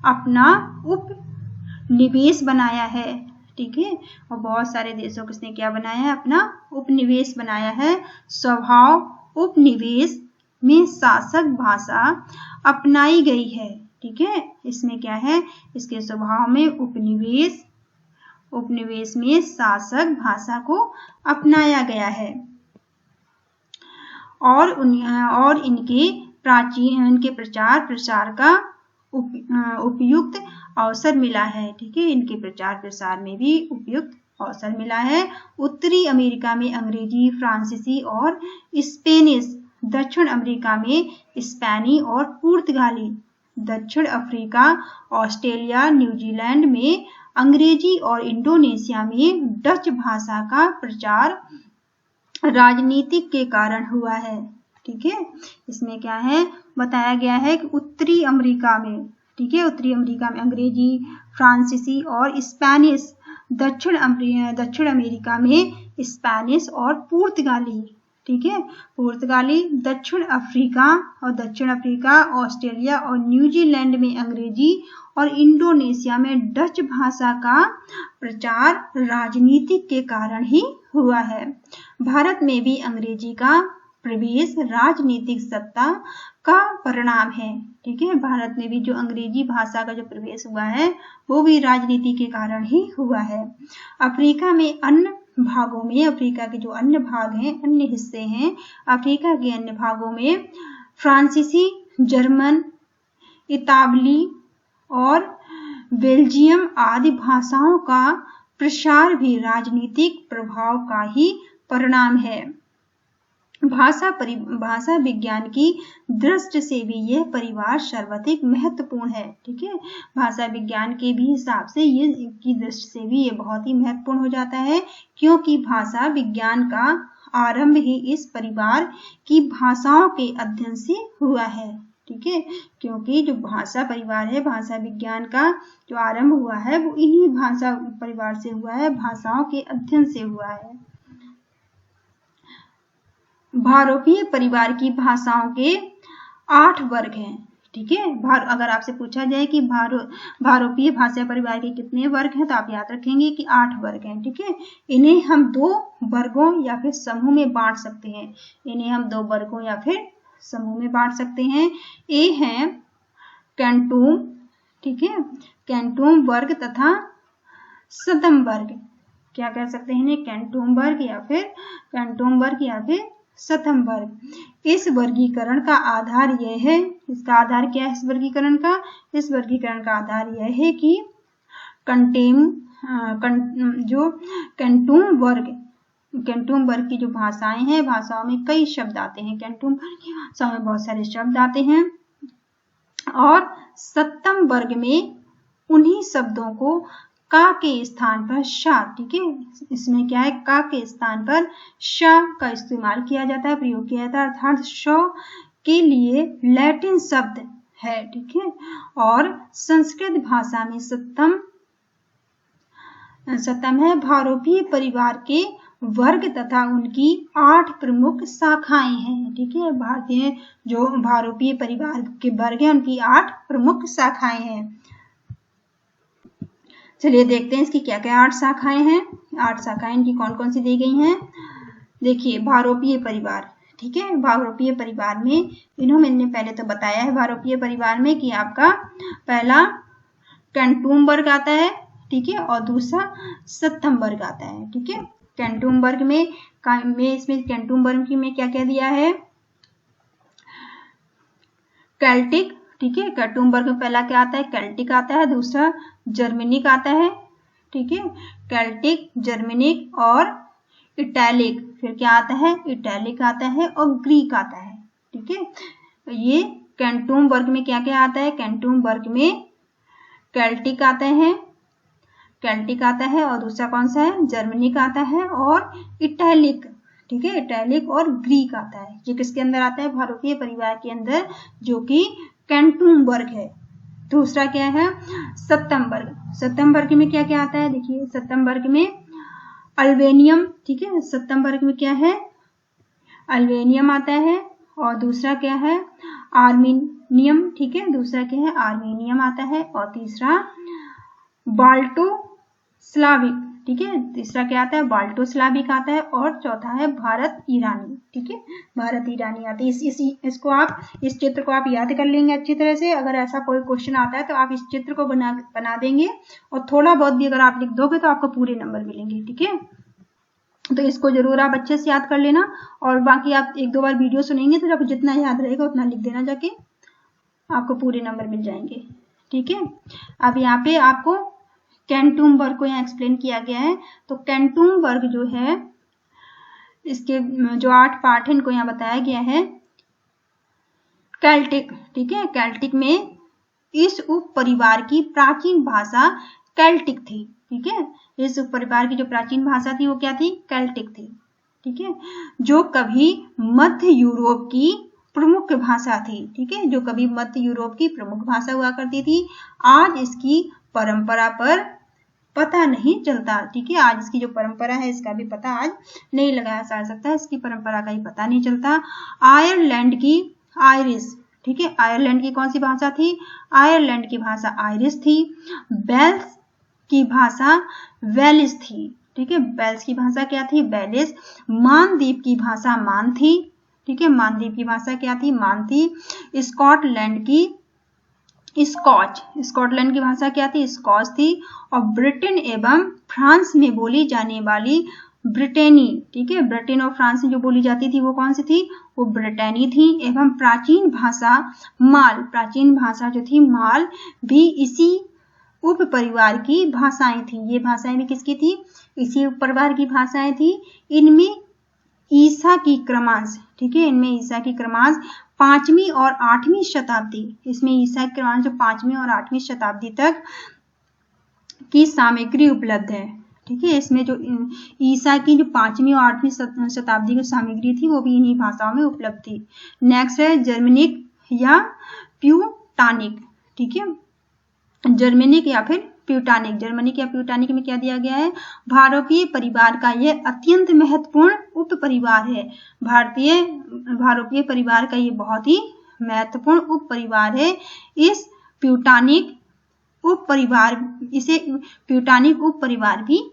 अपना उपनिवेश बनाया है। ठीक है, और बहुत सारे देशों को इसने क्या बनाया है, अपना उपनिवेश बनाया है। स्वभाव उपनिवेश में शासक भाषा अपनाई गई है। ठीक है, इसमें क्या है, इसके स्वभाव में उपनिवेश में शासक भाषा को अपनाया गया है और इनके प्रचार प्रसार का उपयुक्त अवसर मिला है। ठीक है, इनके प्रचार प्रसार में भी उपयुक्त अवसर मिला है। उत्तरी अमेरिका में अंग्रेजी, फ्रांसीसी और स्पेनिश, दक्षिण अमेरिका में स्पेनी और पुर्तगाली, दक्षिण अफ्रीका, ऑस्ट्रेलिया, न्यूजीलैंड में अंग्रेजी और इंडोनेशिया में डच भाषा का प्रचार राजनीतिक के कारण हुआ है। ठीक है, इसमें क्या है, बताया गया है कि उत्तरी अमेरिका में, ठीक है, उत्तरी अमेरिका में अंग्रेजी, फ्रांसीसी और स्पेनिश, दक्षिण अमेरिका में स्पेनिश और पुर्तगाली, ठीक है, पुर्तगाली, दक्षिण अफ्रीका, ऑस्ट्रेलिया और न्यूजीलैंड में अंग्रेजी और इंडोनेशिया में डच भाषा का प्रचार राजनीतिक के कारण ही हुआ है। भारत में भी अंग्रेजी का प्रवेश राजनीतिक सत्ता का परिणाम है। ठीक है, भारत में भी जो अंग्रेजी भाषा का जो प्रवेश हुआ है वो भी राजनीति के कारण ही हुआ है। अफ्रीका के जो अन्य भाग हैं, अन्य हिस्से हैं, अफ्रीका के अन्य भागों में फ्रांसीसी, जर्मन, इतालवी और बेल्जियम आदि भाषाओं का प्रसार भी राजनीतिक प्रभाव का ही परिणाम है। भाषा विज्ञान की दृष्टि से भी यह परिवार सर्वाधिक महत्वपूर्ण है। ठीक है, भाषा विज्ञान के भी हिसाब से ये की दृष्टि से भी ये बहुत ही महत्वपूर्ण हो जाता है, क्योंकि भाषा विज्ञान का आरंभ ही इस परिवार की भाषाओं के अध्ययन से हुआ है। ठीक है, क्योंकि जो भाषा परिवार है, भाषा विज्ञान का जो आरंभ हुआ है वो इन्हीं भाषा परिवार से हुआ है, भाषाओं के अध्ययन से हुआ है। भारतीय परिवार की भाषाओं के 8 वर्ग हैं। ठीक है, अगर आपसे पूछा जाए कि भारतीय भाषा परिवार के कितने वर्ग हैं तो आप याद रखेंगे कि 8 वर्ग हैं। ठीक है, इन्हें हम 2 वर्गों या फिर समूह में बांट सकते हैं। ए है कैंटूम, ठीक है, कैंटूम वर्ग तथा सतम वर्ग। क्या कह सकते हैं इन्हें, कैंटूम वर्ग या फिर सतम वर्ग। इस वर्गीकरण का आधार यह है, इसका आधार क्या है इस वर्गीकरण का आधार यह है कि कैंटूम वर्ग की जो भाषाएं हैं, भाषाओं में कई शब्द आते हैं। कैंटूम वर्ग की भाषाओं में बहुत सारे शब्द आते हैं और सतम वर्ग में उन्हीं शब्दों को का के स्थान पर शा, ठीक है, इसमें क्या है, का के स्थान पर शा का इस्तेमाल किया जाता है, प्रयोग किया जाता है, अर्थात श के लिए लैटिन शब्द है। ठीक है, और संस्कृत भाषा में सतम है। भारतीय परिवार के वर्ग तथा उनकी 8 प्रमुख शाखाएं हैं। ठीक है, भारतीय परिवार के वर्ग हैं, उनकी 8 प्रमुख शाखाएं हैं। चलिए देखते हैं इसकी क्या क्या 8 शाखाएं हैं। 8 शाखाएं इनकी कौन कौन सी दी गई हैं। देखिए बहुरूपीय परिवार, ठीक है। बहुरूपीय परिवार में इन्होंने मैंने पहले तो बताया है बहुरूपीय परिवार में कि आपका पहला कैंटूम वर्ग आता है, ठीक है, और दूसरा सप्तम वर्ग आता है, ठीक है। कैंटूम वर्ग में इसमें कैंटूम वर्ग में क्या क्या दिया है, केल्टिक, ठीक है। कैंटूम वर्ग में पहला क्या आता है, केल्टिक आता है, दूसरा जर्मेनिक आता है, ठीक है। केल्टिक, जर्मेनिक और इटैलिक, फिर क्या आता है, इटैलिक आता है और ग्रीक आता है, ठीक है। ये कैंटूम वर्ग में क्या क्या आता है, कैंटूम वर्ग में केल्टिक आता है, केल्टिक आता है और दूसरा कौन सा है, जर्मनिक आता है और इटैलिक, ठीक है, इटैलिक और ग्रीक आता है। ये किसके अंदर आता है, बहुरूपीय परिवार के अंदर, जो कि कैंटूम वर्ग है। दूसरा क्या है, सप्तम वर्ग। सप्तम वर्ग में क्या क्या आता है, देखिए सप्तम वर्ग में अल्बेनियम, ठीक है। सप्तम वर्ग में क्या है, अल्बेनियम आता है और दूसरा क्या है, आर्मीनियम, ठीक है। दूसरा क्या है, आर्मीनियम आता है और तीसरा बाल्टो स्लाविक, ठीक है। तीसरा क्या आता है, बाल्टो स्लाविक आता है और चौथा है भारत ईरानी, ठीक है। भारत ईरानी आती है। इसको आप इस चित्र को आप याद कर लेंगे अच्छी तरह से। अगर ऐसा कोई क्वेश्चन आता है तो आप इस चित्र को बना देंगे और थोड़ा बहुत भी अगर आप लिख दोगे तो आपको पूरे नंबर मिलेंगे, ठीक है। तो इसको जरूर आप अच्छे से याद कर लेना और बाकी आप एक दो बार वीडियो सुनेंगे तो जब जितना याद रहेगा उतना लिख देना, जाके आपको पूरे नंबर मिल जाएंगे, ठीक है। अब यहाँ पे आपको कैंटूम वर्ग को यहाँ एक्सप्लेन किया गया है। तो कैंटूम वर्ग जो है, इसके जो 8 पार्ट है इनको यहाँ बताया गया है। केल्टिक, ठीक है। केल्टिक में इस उप परिवार की प्राचीन भाषा केल्टिक थी, ठीक है। इस उप परिवार की जो प्राचीन भाषा थी वो क्या थी, केल्टिक थी, ठीक है। जो कभी मध्य यूरोप की प्रमुख भाषा थी, ठीक है। जो कभी मध्य यूरोप की प्रमुख भाषा हुआ करती थी। आज इसकी परंपरा पर पता नहीं चलता, ठीक है। आज इसकी जो परंपरा है इसका भी पता आज नहीं लगाया जा सकता, इसकी परंपरा का ही पता नहीं चलता। आयरलैंड की आयरिश, ठीक है। आयरलैंड की कौन सी भाषा थी, आयरलैंड की भाषा आयरिश थी। वेल्स की भाषा वेलिश थी, ठीक है। वेल्स की भाषा क्या थी, वेलिश। मालदीव की भाषा मान थी, ठीक है। मालदीव की भाषा क्या थी, मान थी। स्कॉटलैंड की स्कॉच, स्कॉटलैंड की भाषा क्या थी, स्कॉच थी। और ब्रिटेन एवं फ्रांस में बोली जाने वाली ब्रिटेनी, ठीक है। ब्रिटेन और फ्रांस में जो बोली जाती थी वो कौन सी थी, वो ब्रिटेनी थी। एवं प्राचीन भाषा माल, प्राचीन भाषा जो थी माल भी इसी उप परिवार की भाषाएं थी। ये भाषाएं भी किसकी थी, इसी उप परिवार की भाषाएं थी। इनमें ईसा की क्रमांश, ठीक है। इनमें ईसा की क्रमांश 5वीं और 8वीं शताब्दी, इसमें ईसा की क्रमांश जो 5वीं और 8वीं शताब्दी तक की सामग्री उपलब्ध है, ठीक है। इसमें जो ईसा की जो 5वीं और 8वीं शताब्दी की सामग्री थी वो भी इन्हीं भाषाओं में उपलब्ध थी। नेक्स्ट है जर्मनिक या प्यूटानिक, ठीक है। जर्मनिक या फिर प्यूटानिक, जर्मनिक या प्यूटानिक में क्या दिया गया है, भारतीय परिवार का यह अत्यंत महत्वपूर्ण उप परिवार है। भारतीय परिवार का ये बहुत ही महत्वपूर्ण उप परिवार है। इस प्यूटानिक उप परिवार, इसे प्यूटानिक उप परिवार भी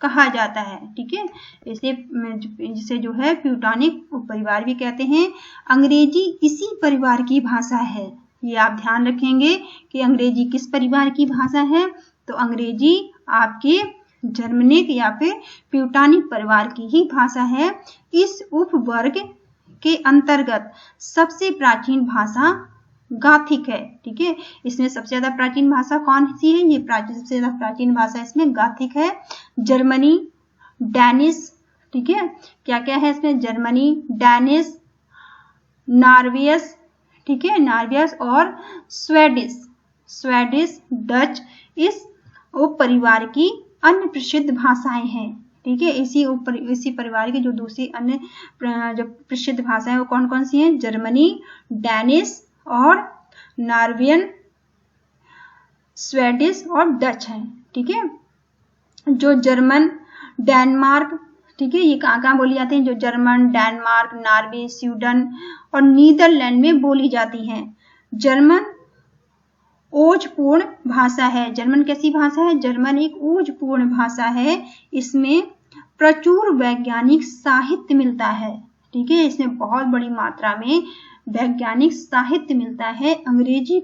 कहा जाता है, ठीक है। जिसे जो है प्यूटानिक उप परिवार भी कहते हैं। अंग्रेजी इसी परिवार की भाषा है। ये आप ध्यान रखेंगे कि अंग्रेजी किस परिवार की भाषा है, तो अंग्रेजी आपके जर्मनिक या फिर प्यूटानिक परिवार की ही भाषा है। इस उपवर्ग के अंतर्गत सबसे प्राचीन भाषा गाथिक है, ठीक है। इसमें सबसे ज्यादा प्राचीन भाषा कौन सी है, ये सबसे ज्यादा प्राचीन भाषा इसमें गाथिक है। जर्मनी, डैनिश, ठीक है। क्या क्या है इसमें, जर्मनी, डैनिश, नॉर्वेज, ठीक है, नॉर्वेज और स्वेडिश, डच इस उप परिवार की अन्य प्रसिद्ध भाषाएं हैं, ठीक है। इसी परिवार की जो दूसरी अन्य जो प्रसिद्ध भाषाएं वो कौन कौन सी हैं, जर्मनी, डैनिश और नॉर्वेजियन, स्वेडिश और डच हैं, ठीक है। जो जर्मन, डेनमार्क, ठीक है, ये कहाँ बोली जाती हैं, जो जर्मन, डेनमार्क, नॉर्वे, स्वीडन और नीदरलैंड में बोली जाती हैं। जर्मन ओजपूर्ण भाषा है। जर्मन कैसी भाषा है? जर्मन एक ओजपूर्ण भाषा है। इसमें प्रचुर वैज्ञानिक साहित्य मिलता है। ठीक है, इसमें बहुत बड़ी मात्रा में वैज्ञानिक साहित्य मिलता है। अंग्रेजी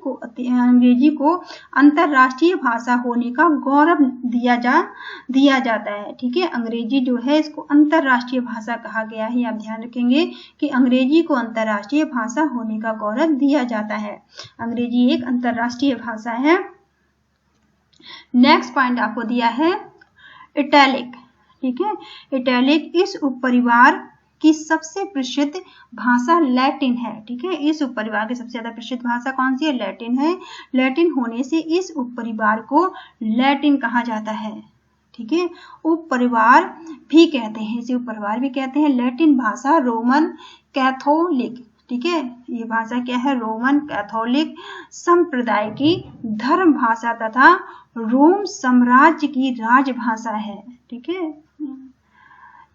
को अंतरराष्ट्रीय भाषा होने का गौरव दिया जाता है। ठीक है, अंग्रेजी जो है इसको अंतरराष्ट्रीय भाषा कहा गया है। आप ध्यान रखेंगे कि अंग्रेजी को अंतरराष्ट्रीय भाषा होने का गौरव दिया जाता है। अंग्रेजी एक अंतरराष्ट्रीय भाषा है। नेक्स्ट पॉइंट आपको दिया है इटैलिक। ठीक है, इटैलिक इस उपपरिवार की सबसे प्रसिद्ध भाषा लैटिन है। ठीक है, इस उपपरिवार की सबसे ज्यादा प्रसिद्ध भाषा कौन सी है? लैटिन है। लैटिन होने से इस उपपरिवार को लैटिन कहा जाता है। ठीक है, उपपरिवार भी कहते हैं, इसे उपपरिवार भी कहते हैं। लैटिन भाषा रोमन कैथोलिक, ठीक है, ये भाषा क्या है? रोमन कैथोलिक संप्रदाय की धर्म भाषा तथा रोम साम्राज्य की राजभाषा है। ठीक है,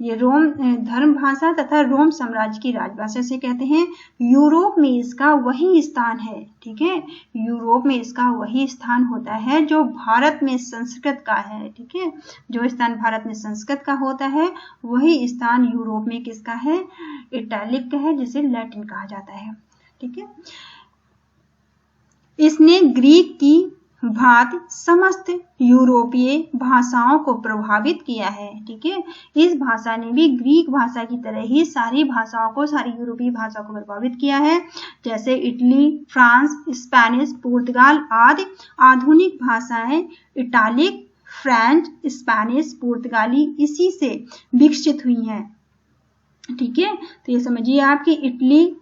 ये रोम धर्म भाषा तथा रोम साम्राज्य की राजभाषा से कहते हैं। यूरोप में इसका वही स्थान है। ठीक है, यूरोप में इसका वही स्थान होता है जो भारत में संस्कृत का है। ठीक है, जो स्थान भारत में संस्कृत का होता है वही स्थान यूरोप में किसका है? इटैलिक का है, जिसे लैटिन कहा जाता है। ठीक है, इसने ग्रीक की भांति समस्त यूरोपीय भाषाओं को प्रभावित किया है। ठीक है, इस भाषा ने भी ग्रीक भाषा की तरह ही सारी यूरोपीय भाषाओं को प्रभावित किया है। जैसे इटली, फ्रांस, स्पेनिश, पुर्तगाल आदि आधुनिक भाषाएं इटालिक, फ्रेंच, स्पेनिश, पुर्तगाली इसी से विकसित हुई हैं। ठीक है, तो ये समझिए आपकी इटली,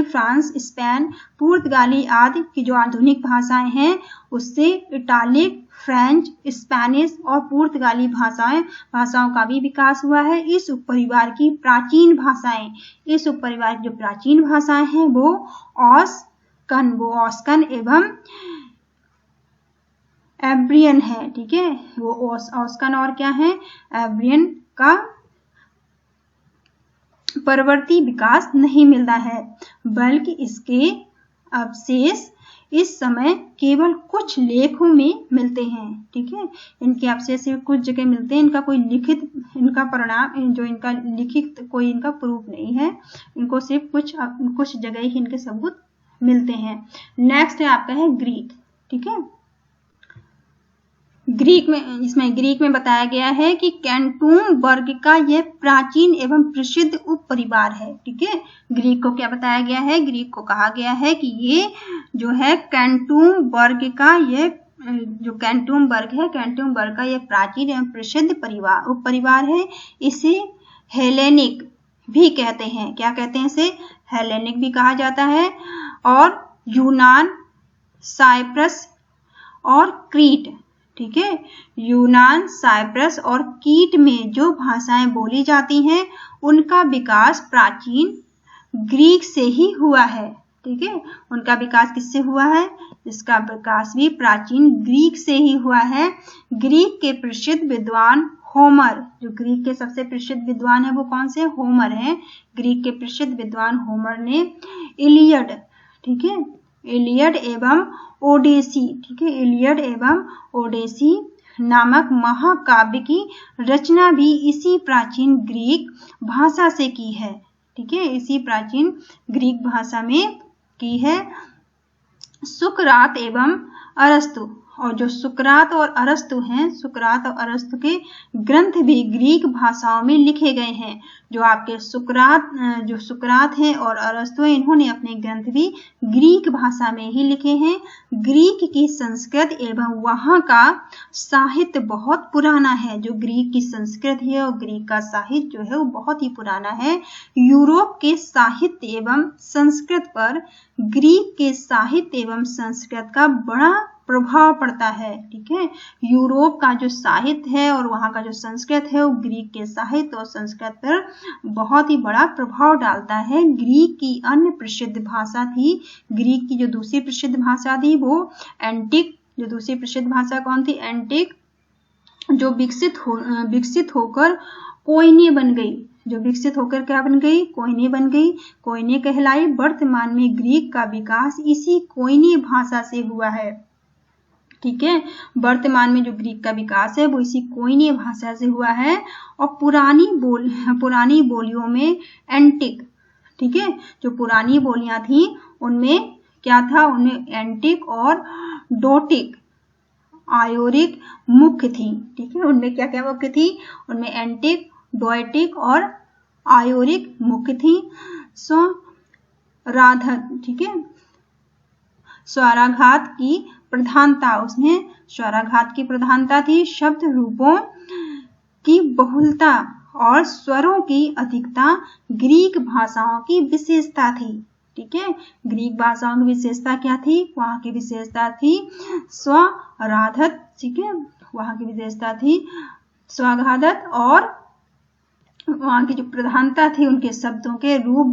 फ्रांस, स्पेन, पुर्तगाली आदि की जो आधुनिक भाषाएं हैं उससे इटालिक, फ्रेंच, स्पेनिश और पुर्तगाली भाषाओं का भी विकास हुआ है। इस उपपरिवार की जो प्राचीन भाषाएं हैं वो ऑस्कन एवं एब्रियन है। ठीक है, वो ऑस्कन और क्या है? एब्रियन का परवर्ती विकास नहीं मिलता है, बल्कि इसके अवशेष इस समय केवल कुछ लेखों में मिलते हैं। ठीक है, इनके अवशेष कुछ जगह मिलते हैं। इनका कोई लिखित कोई इनका प्रूफ नहीं है। इनको सिर्फ कुछ जगह ही इनके सबूत मिलते हैं। नेक्स्ट है आपका है ग्रीक। ठीक है, ग्रीक में बताया गया है कि कैंटूम वर्ग का यह प्राचीन एवं प्रसिद्ध उपपरिवार है। ठीक है, ग्रीक को क्या बताया गया है? ग्रीक को कहा गया है कि ये जो है कैंटूम वर्ग का यह प्राचीन एवं प्रसिद्ध उपपरिवार है। इसे हेलेनिक भी कहते हैं। क्या कहते हैं इसे? हेलेनिक भी कहा जाता है। और यूनान, साइप्रस और क्रीट, ठीक है, यूनान, साइप्रस और कीट में जो भाषाएं बोली जाती हैं उनका विकास प्राचीन ग्रीक से ही हुआ है। ठीक है, उनका विकास किससे हुआ है? इसका विकास भी प्राचीन ग्रीक से ही हुआ है। ग्रीक के प्रसिद्ध विद्वान होमर, जो ग्रीक के सबसे प्रसिद्ध विद्वान है वो कौन से? होमर हैं। ग्रीक के प्रसिद्ध विद्वान होमर ने इलियड, ठीक है, इलियड एवं ओडेसी, ठीक है, इलियड एवं ओडेसी नामक महाकाव्य की रचना भी इसी प्राचीन ग्रीक भाषा से की है। ठीक है, इसी प्राचीन ग्रीक भाषा में की है। सुकरात एवं अरस्तु, और जो सुकरात और अरस्तु हैं, सुकरात और अरस्तु के ग्रंथ भी ग्रीक भाषाओं में लिखे गए हैं। जो आपके सुकरात हैं और अरस्तु हैं, इन्होंने अपने ग्रंथ भी ग्रीक भाषा में ही लिखे हैं। ग्रीक की संस्कृत एवं वहाँ का साहित्य बहुत पुराना है। जो ग्रीक की संस्कृति है और ग्रीक का साहित्य जो है वो बहुत ही पुराना है। यूरोप के साहित्य एवं संस्कृत पर ग्रीक के साहित्य एवं संस्कृत का बड़ा प्रभाव पड़ता है। ठीक है, यूरोप का जो साहित्य है और वहाँ का जो संस्कृत है वो ग्रीक के साहित्य और संस्कृत पर बहुत ही बड़ा प्रभाव डालता है। ग्रीक की अन्य प्रसिद्ध भाषा थी, ग्रीक की जो दूसरी प्रसिद्ध भाषा थी वो एंटिक। जो दूसरी प्रसिद्ध भाषा कौन थी? एंटिक, जो विकसित होकर कोइने बन गई। जो विकसित होकर क्या बन गई? कोइने बन गई, कोइने कहलाई। वर्तमान में ग्रीक का विकास इसी कोइने भाषा से हुआ है। ठीक है। वर्तमान में जो ग्रीक का विकास है वो इसी कोइने भाषा से हुआ है और पुरानी बोलियों में एंटिक, ठीक है, जो पुरानी बोलियां थी उनमें क्या था, उनमें एंटिक और डोटिक आयोरिक मुख्य थी, ठीक है। उनमें क्या क्या मुख्य थी, उनमें एंटिक, डोएटिक और आयोरिक मुख्य थी। स्वराघात, ठीक है, स्वराघात की प्रधानता, उसमें स्वराघात की प्रधानता थी। शब्द रूपों की बहुलता और स्वरों की अधिकता ग्रीक भाषाओं की विशेषता थी, ठीक है। ग्रीक भाषाओं की विशेषता क्या थी, वहां की विशेषता थी स्वराघात, ठीक है, वहां की विशेषता थी स्वराघात और वहां की जो प्रधानता थी उनके शब्दों के रूप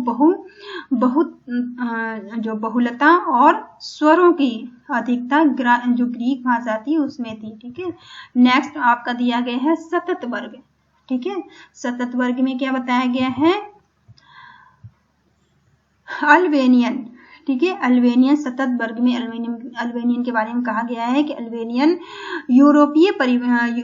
जो बहुलता और स्वरों की अधिकता जो ग्रीक भाषा थी उसमें थी, ठीक है। नेक्स्ट आपका दिया गया है सतत वर्ग, ठीक है। सतत वर्ग में क्या बताया गया है, अल्बेनियन, ठीक है। अल्बेनियन सतत वर्ग में अल्बेनियन के बारे में कहा गया है कि अल्बेनियन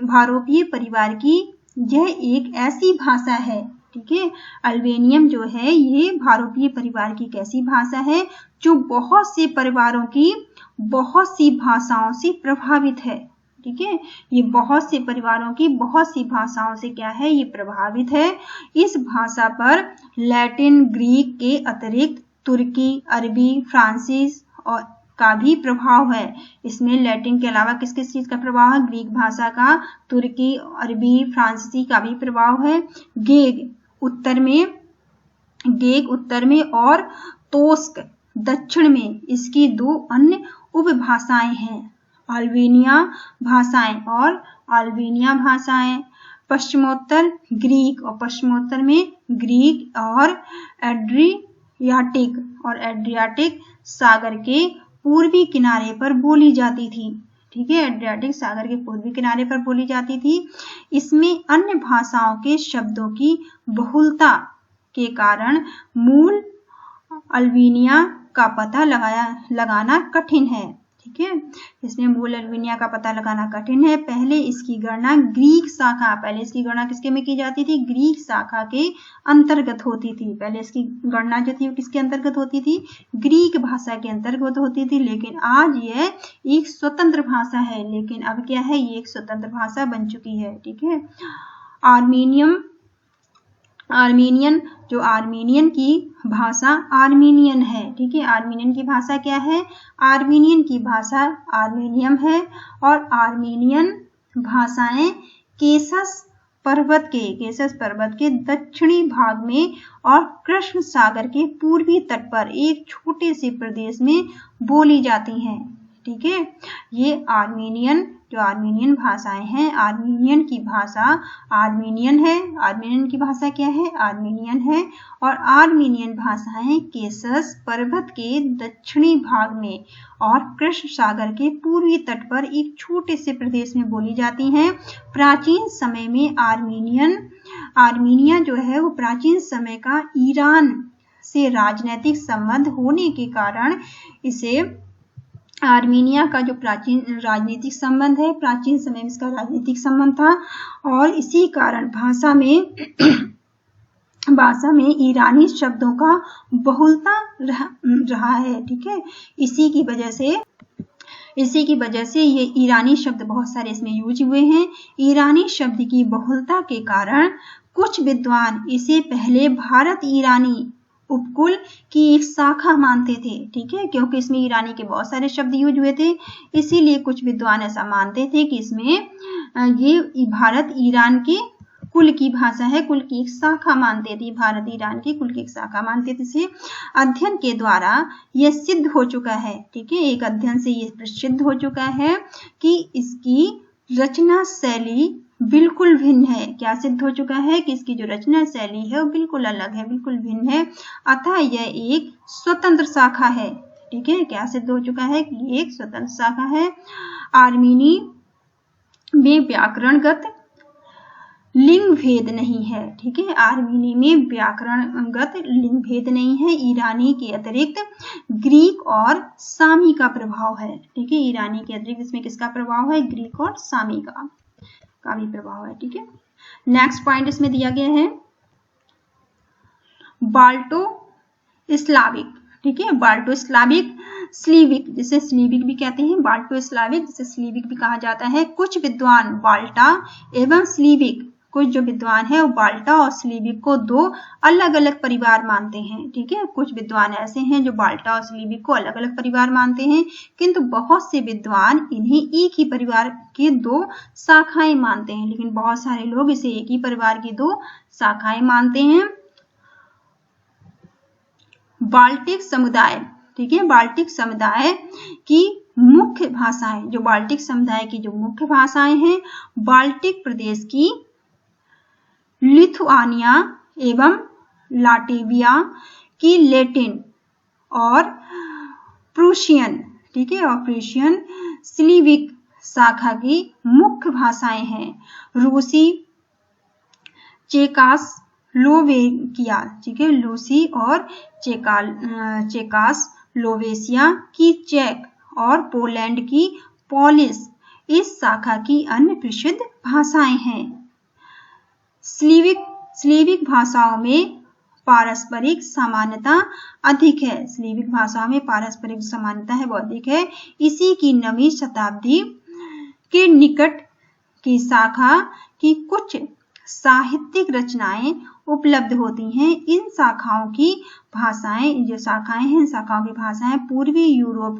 भारोपीय परिवार की यह एक ऐसी भाषा है, ठीक है। अल्बेनियम जो है ये भारोपीय परिवार की एक ऐसी भाषा है जो बहुत से परिवारों की बहुत सी भाषाओं से प्रभावित है, ठीक है। ये बहुत से परिवारों की बहुत सी भाषाओं से क्या है, ये प्रभावित है। इस भाषा पर लैटिन, ग्रीक के अतिरिक्त तुर्की, अरबी, फ्रांसीसी और का भी प्रभाव है। इसमें लैटिन के अलावा किस किस चीज का प्रभाव है, ग्रीक भाषा का, तुर्की, अरबी, फ्रांसीसी का भी प्रभाव है। गेग उत्तर में और तोस्क दक्षिण में इसकी दो अन्य उपभाषाएं हैं, अल्बेनिया भाषाएं। पश्चिमोत्तर ग्रीक और पश्चिमोत्तर में ग्रीक और एड्रियाटिक सागर के पूर्वी किनारे पर बोली जाती थी, ठीक है। एड्रियाटिक सागर के पूर्वी किनारे पर बोली जाती थी। इसमें अन्य भाषाओं के शब्दों की बहुलता के कारण मूल अल्बेनिया का पता लगाना कठिन है, ठीक है। इसमें मूल अल्बेनिया का पता लगाना कठिन है। पहले इसकी गणना किसके में की जाती थी, ग्रीक शाखा के अंतर्गत होती थी। पहले इसकी गणना जो थी वो किसके अंतर्गत होती थी, ग्रीक भाषा के अंतर्गत होती थी। लेकिन आज यह एक स्वतंत्र भाषा है, लेकिन अब क्या है, ये एक स्वतंत्र भाषा बन चुकी है, ठीक है। आर्मीनियन की भाषा आर्मीनियन है, ठीक है। आर्मीनियन की भाषा क्या है, आर्मीनियन की भाषा आर्मीनियम है और आर्मीनियन भाषाएं केसस पर्वत के दक्षिणी भाग में और कृष्ण सागर के पूर्वी तट पर एक छोटे से प्रदेश में बोली जाती हैं, ठीक है। ये आर्मीनियन भाषाएं हैं। आर्मीनियन की भाषा आर्मीनियन है, आर्मीनियन की भाषा क्या है, आर्मीनियन है। और आर्मीनियन भाषाएं केसस पर्वत के दक्षिणी भाग में और कृष्ण सागर के पूर्वी तट पर एक छोटे से प्रदेश में बोली जाती हैं। प्राचीन समय में आर्मीनिया जो है वो प्राचीन समय का ईरान से राजनीतिक संबंध होने के कारण इसे आर्मीनिया का जो प्राचीन राजनीतिक संबंध है, प्राचीन समय में इसका राजनीतिक संबंध था और इसी कारण भाषा में ईरानी शब्दों का बहुलता रहा है, ठीक है। इसी की वजह से ये ईरानी शब्द बहुत सारे इसमें यूज हुए हैं। ईरानी शब्द की बहुलता के कारण कुछ विद्वान इसे पहले भारत ईरानी उपकुल की एक शाखा मानते थे, ठीक है, क्योंकि इसमें ईरानी के बहुत सारे शब्द यूज हुए थे। इसीलिए कुछ विद्वान ऐसा मानते थे कि इसमें ये भारत ईरान के कुल की भाषा है, कुल की एक शाखा मानते थे, भारत ईरान की कुल की एक शाखा मानते थे। इसे अध्ययन के द्वारा यह सिद्ध हो चुका है, ठीक है, एक अध्ययन से यह सिद्ध हो चुका है कि इसकी रचना शैली बिल्कुल भिन्न है। क्या सिद्ध हो चुका है कि इसकी जो रचना शैली है वो बिल्कुल अलग है, बिल्कुल भिन्न है, अतः यह एक स्वतंत्र शाखा है, ठीक है। क्या सिद्ध हो चुका है कि ये एक स्वतंत्र शाखा है। आर्मीनी में व्याकरणगत लिंग भेद नहीं है। ठीक है, आर्मीनी में व्याकरणगत लिंग भेद नहीं है। ईरानी के अतिरिक्त ग्रीक और सामी का प्रभाव है। ठीक है, ईरानी के अतिरिक्त इसमें किसका प्रभाव है? ग्रीक और सामी का भी प्रभाव है। ठीक है, नेक्स्ट पॉइंट इसमें दिया गया है बाल्टो स्लाविक। ठीक है, बाल्टो स्लाविक, स्लीविक, जिसे स्लीविक भी कहते हैं, बाल्टो स्लाविक जिसे स्लीविक भी कहा जाता है। कुछ विद्वान बाल्टा एवं स्लीविक, कुछ जो विद्वान है वो बाल्टा और स्लीविक को दो अलग अलग परिवार मानते हैं। ठीक है, कुछ विद्वान ऐसे हैं जो बाल्टा और स्लीविक को अलग अलग परिवार मानते हैं, किंतु बहुत से विद्वान इन्हें एक ही परिवार की दो शाखाएं मानते हैं। लेकिन बहुत सारे लोग इसे एक ही परिवार की दो शाखाएं मानते हैं। बाल्टिक समुदाय, ठीक है, बाल्टिक समुदाय की मुख्य भाषाएं, जो बाल्टिक समुदाय की जो मुख्य भाषाएं हैं, बाल्टिक प्रदेश की लिथुआनिया एवं लाटविया की लैटिन और प्रूशियन, ठीक है, और प्रूशियन स्लीविक शाखा की मुख्य भाषाएं हैं। रूसी, चेकास्लोवेकिया, ठीक है, रूसी और चेकास्लोवेशिया की चेक और पोलैंड की पोलिश इस शाखा की अन्य प्रसिद्ध भाषाएं हैं। स्लीविक भाषाओं में पारस्परिक समानता अधिक है। स्लीविक भाषाओं में पारस्परिक समानता है वो अधिक है। इसी की 9वीं शताब्दी के निकट की शाखा की कुछ साहित्यिक रचनाएं उपलब्ध होती हैं। इन शाखाओं की भाषाएं, जो शाखाएं हैं, इन शाखाओं की भाषाएं पूर्वी यूरोप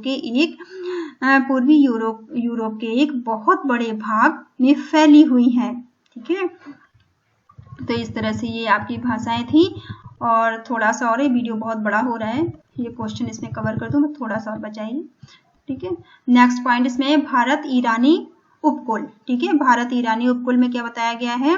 के एक बहुत बड़े भाग में फैली हुई हैं। ठीक है, तो इस तरह से ये आपकी भाषाएं थी। और थोड़ा सा और, ये वीडियो बहुत बड़ा हो रहा है, ये क्वेश्चन इसमें कवर कर दूं, थोड़ा सा और बचाइए। ठीक है, नेक्स्ट पॉइंट इसमें भारत ईरानी उपकुल। ठीक है, भारत ईरानी उपकुल में क्या बताया गया है?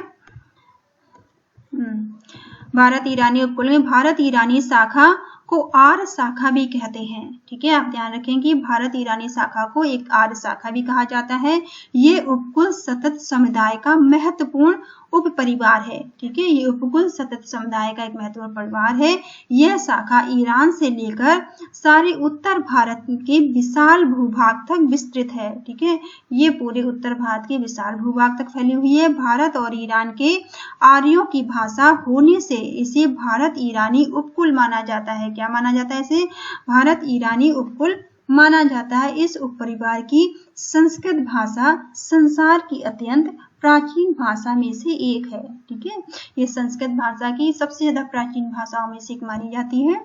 भारत ईरानी उपकुल में भारत ईरानी शाखा को आर्य शाखा भी कहते हैं। ठीक है, आप ध्यान रखें कि भारत ईरानी शाखा को एक आर्य शाखा भी कहा जाता है। ये उपकुल सतत समुदाय का महत्वपूर्ण उप परिवार है। ठीक है, ये उपकुल सतत समुदाय का एक महत्वपूर्ण परिवार है। यह शाखा ईरान से लेकर सारे उत्तर भारत के विशाल भूभाग तक विस्तृत है। ठीक है, ये पूरे उत्तर भारत के विशाल भूभाग तक फैली हुई है। भारत और ईरान के आर्यों की भाषा होने से इसे भारत ईरानी उपकुल माना जाता है। क्या माना जाता है? इसे भारत ईरानी उपकुल माना जाता है। इस उपपरिवार की संस्कृत भाषा संसार की अत्यंत प्राचीन भाषा में से एक है। ठीक है, ये संस्कृत भाषा की सबसे ज्यादा प्राचीन भाषाओं में से एक मानी जाती है।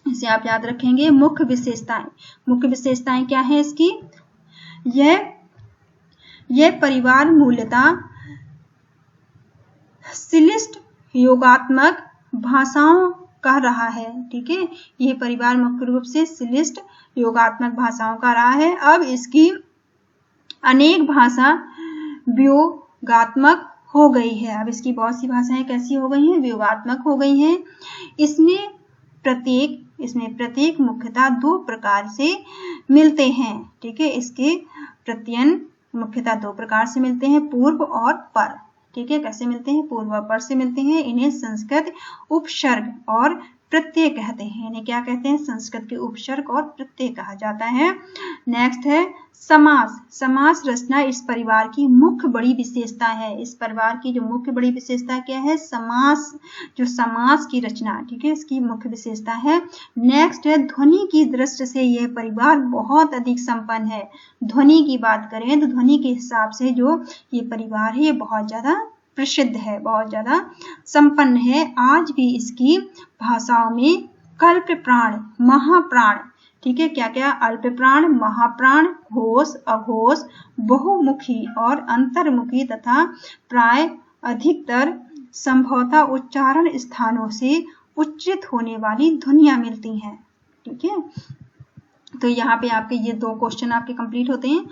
इसे आप याद रखेंगे। मुख्य विशेषताएं क्या है इसकी? यह परिवार मूलतः शिलिष्ट योगात्मक भाषाओं का रहा है। ठीक है, यह परिवार मुख्य रूप से शिलिष्ट योगात्मक भाषाओं का रहा है। अब इसकी अनेक भाषा व्योगात्मक हो गई है। अब इसकी बहुत सी भाषाएं कैसी हो गई हैं? व्योगात्मक हो गई हैं। इसमें प्रत्येक मुख्यतः दो प्रकार से मिलते हैं। ठीक है, इसके प्रत्ययन मुख्यतः दो प्रकार से मिलते हैं, पूर्व और पर। ठीक है, कैसे मिलते हैं? पूर्व और पर से मिलते हैं। इन्हें संस्कृत उपसर्ग और प्रत्यय कहते हैं। इन्हें क्या कहते हैं? संस्कृत के उपसर्ग और प्रत्यय कहा जाता है। नेक्स्ट है समास। समास रचना इस परिवार की मुख्य बड़ी विशेषता है। इस परिवार की जो मुख्य बड़ी विशेषता क्या है? समास, जो समास की रचना, ठीक है, इसकी मुख्य विशेषता है। नेक्स्ट है ध्वनि की दृष्टि से यह परिवार बहुत अधिक संपन्न है। ध्वनि की बात करें तो ध्वनि के हिसाब से जो ये परिवार है ये बहुत ज्यादा प्रसिद्ध है, बहुत ज्यादा संपन्न है। आज भी इसकी भाषाओं में कल्प प्राण, महाप्राण, ठीक है, क्या क्या? अल्प प्राण, महाप्राण, घोष, अघोष, बहुमुखी और अंतर्मुखी तथा प्राय अधिकतर संभवतः उच्चारण स्थानों से उच्चारित होने वाली ध्वनियां मिलती हैं। ठीक है, तो यहाँ पे आपके ये दो क्वेश्चन आपके कंप्लीट होते हैं।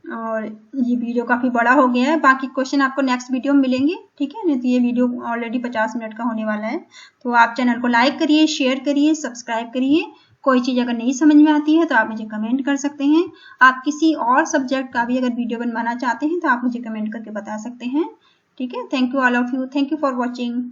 और ये वीडियो काफी बड़ा हो गया है, बाकी क्वेश्चन आपको नेक्स्ट वीडियो में मिलेंगे। ठीक है, नहीं तो ये वीडियो ऑलरेडी 50 मिनट का होने वाला है। तो आप चैनल को लाइक करिए, शेयर करिए, सब्सक्राइब करिए। कोई चीज अगर नहीं समझ में आती है तो आप मुझे कमेंट कर सकते हैं। आप किसी और सब्जेक्ट का भी अगर वीडियो बनवाना चाहते हैं तो आप मुझे कमेंट करके बता सकते हैं। ठीक है, thank you all of you, thank you for watching.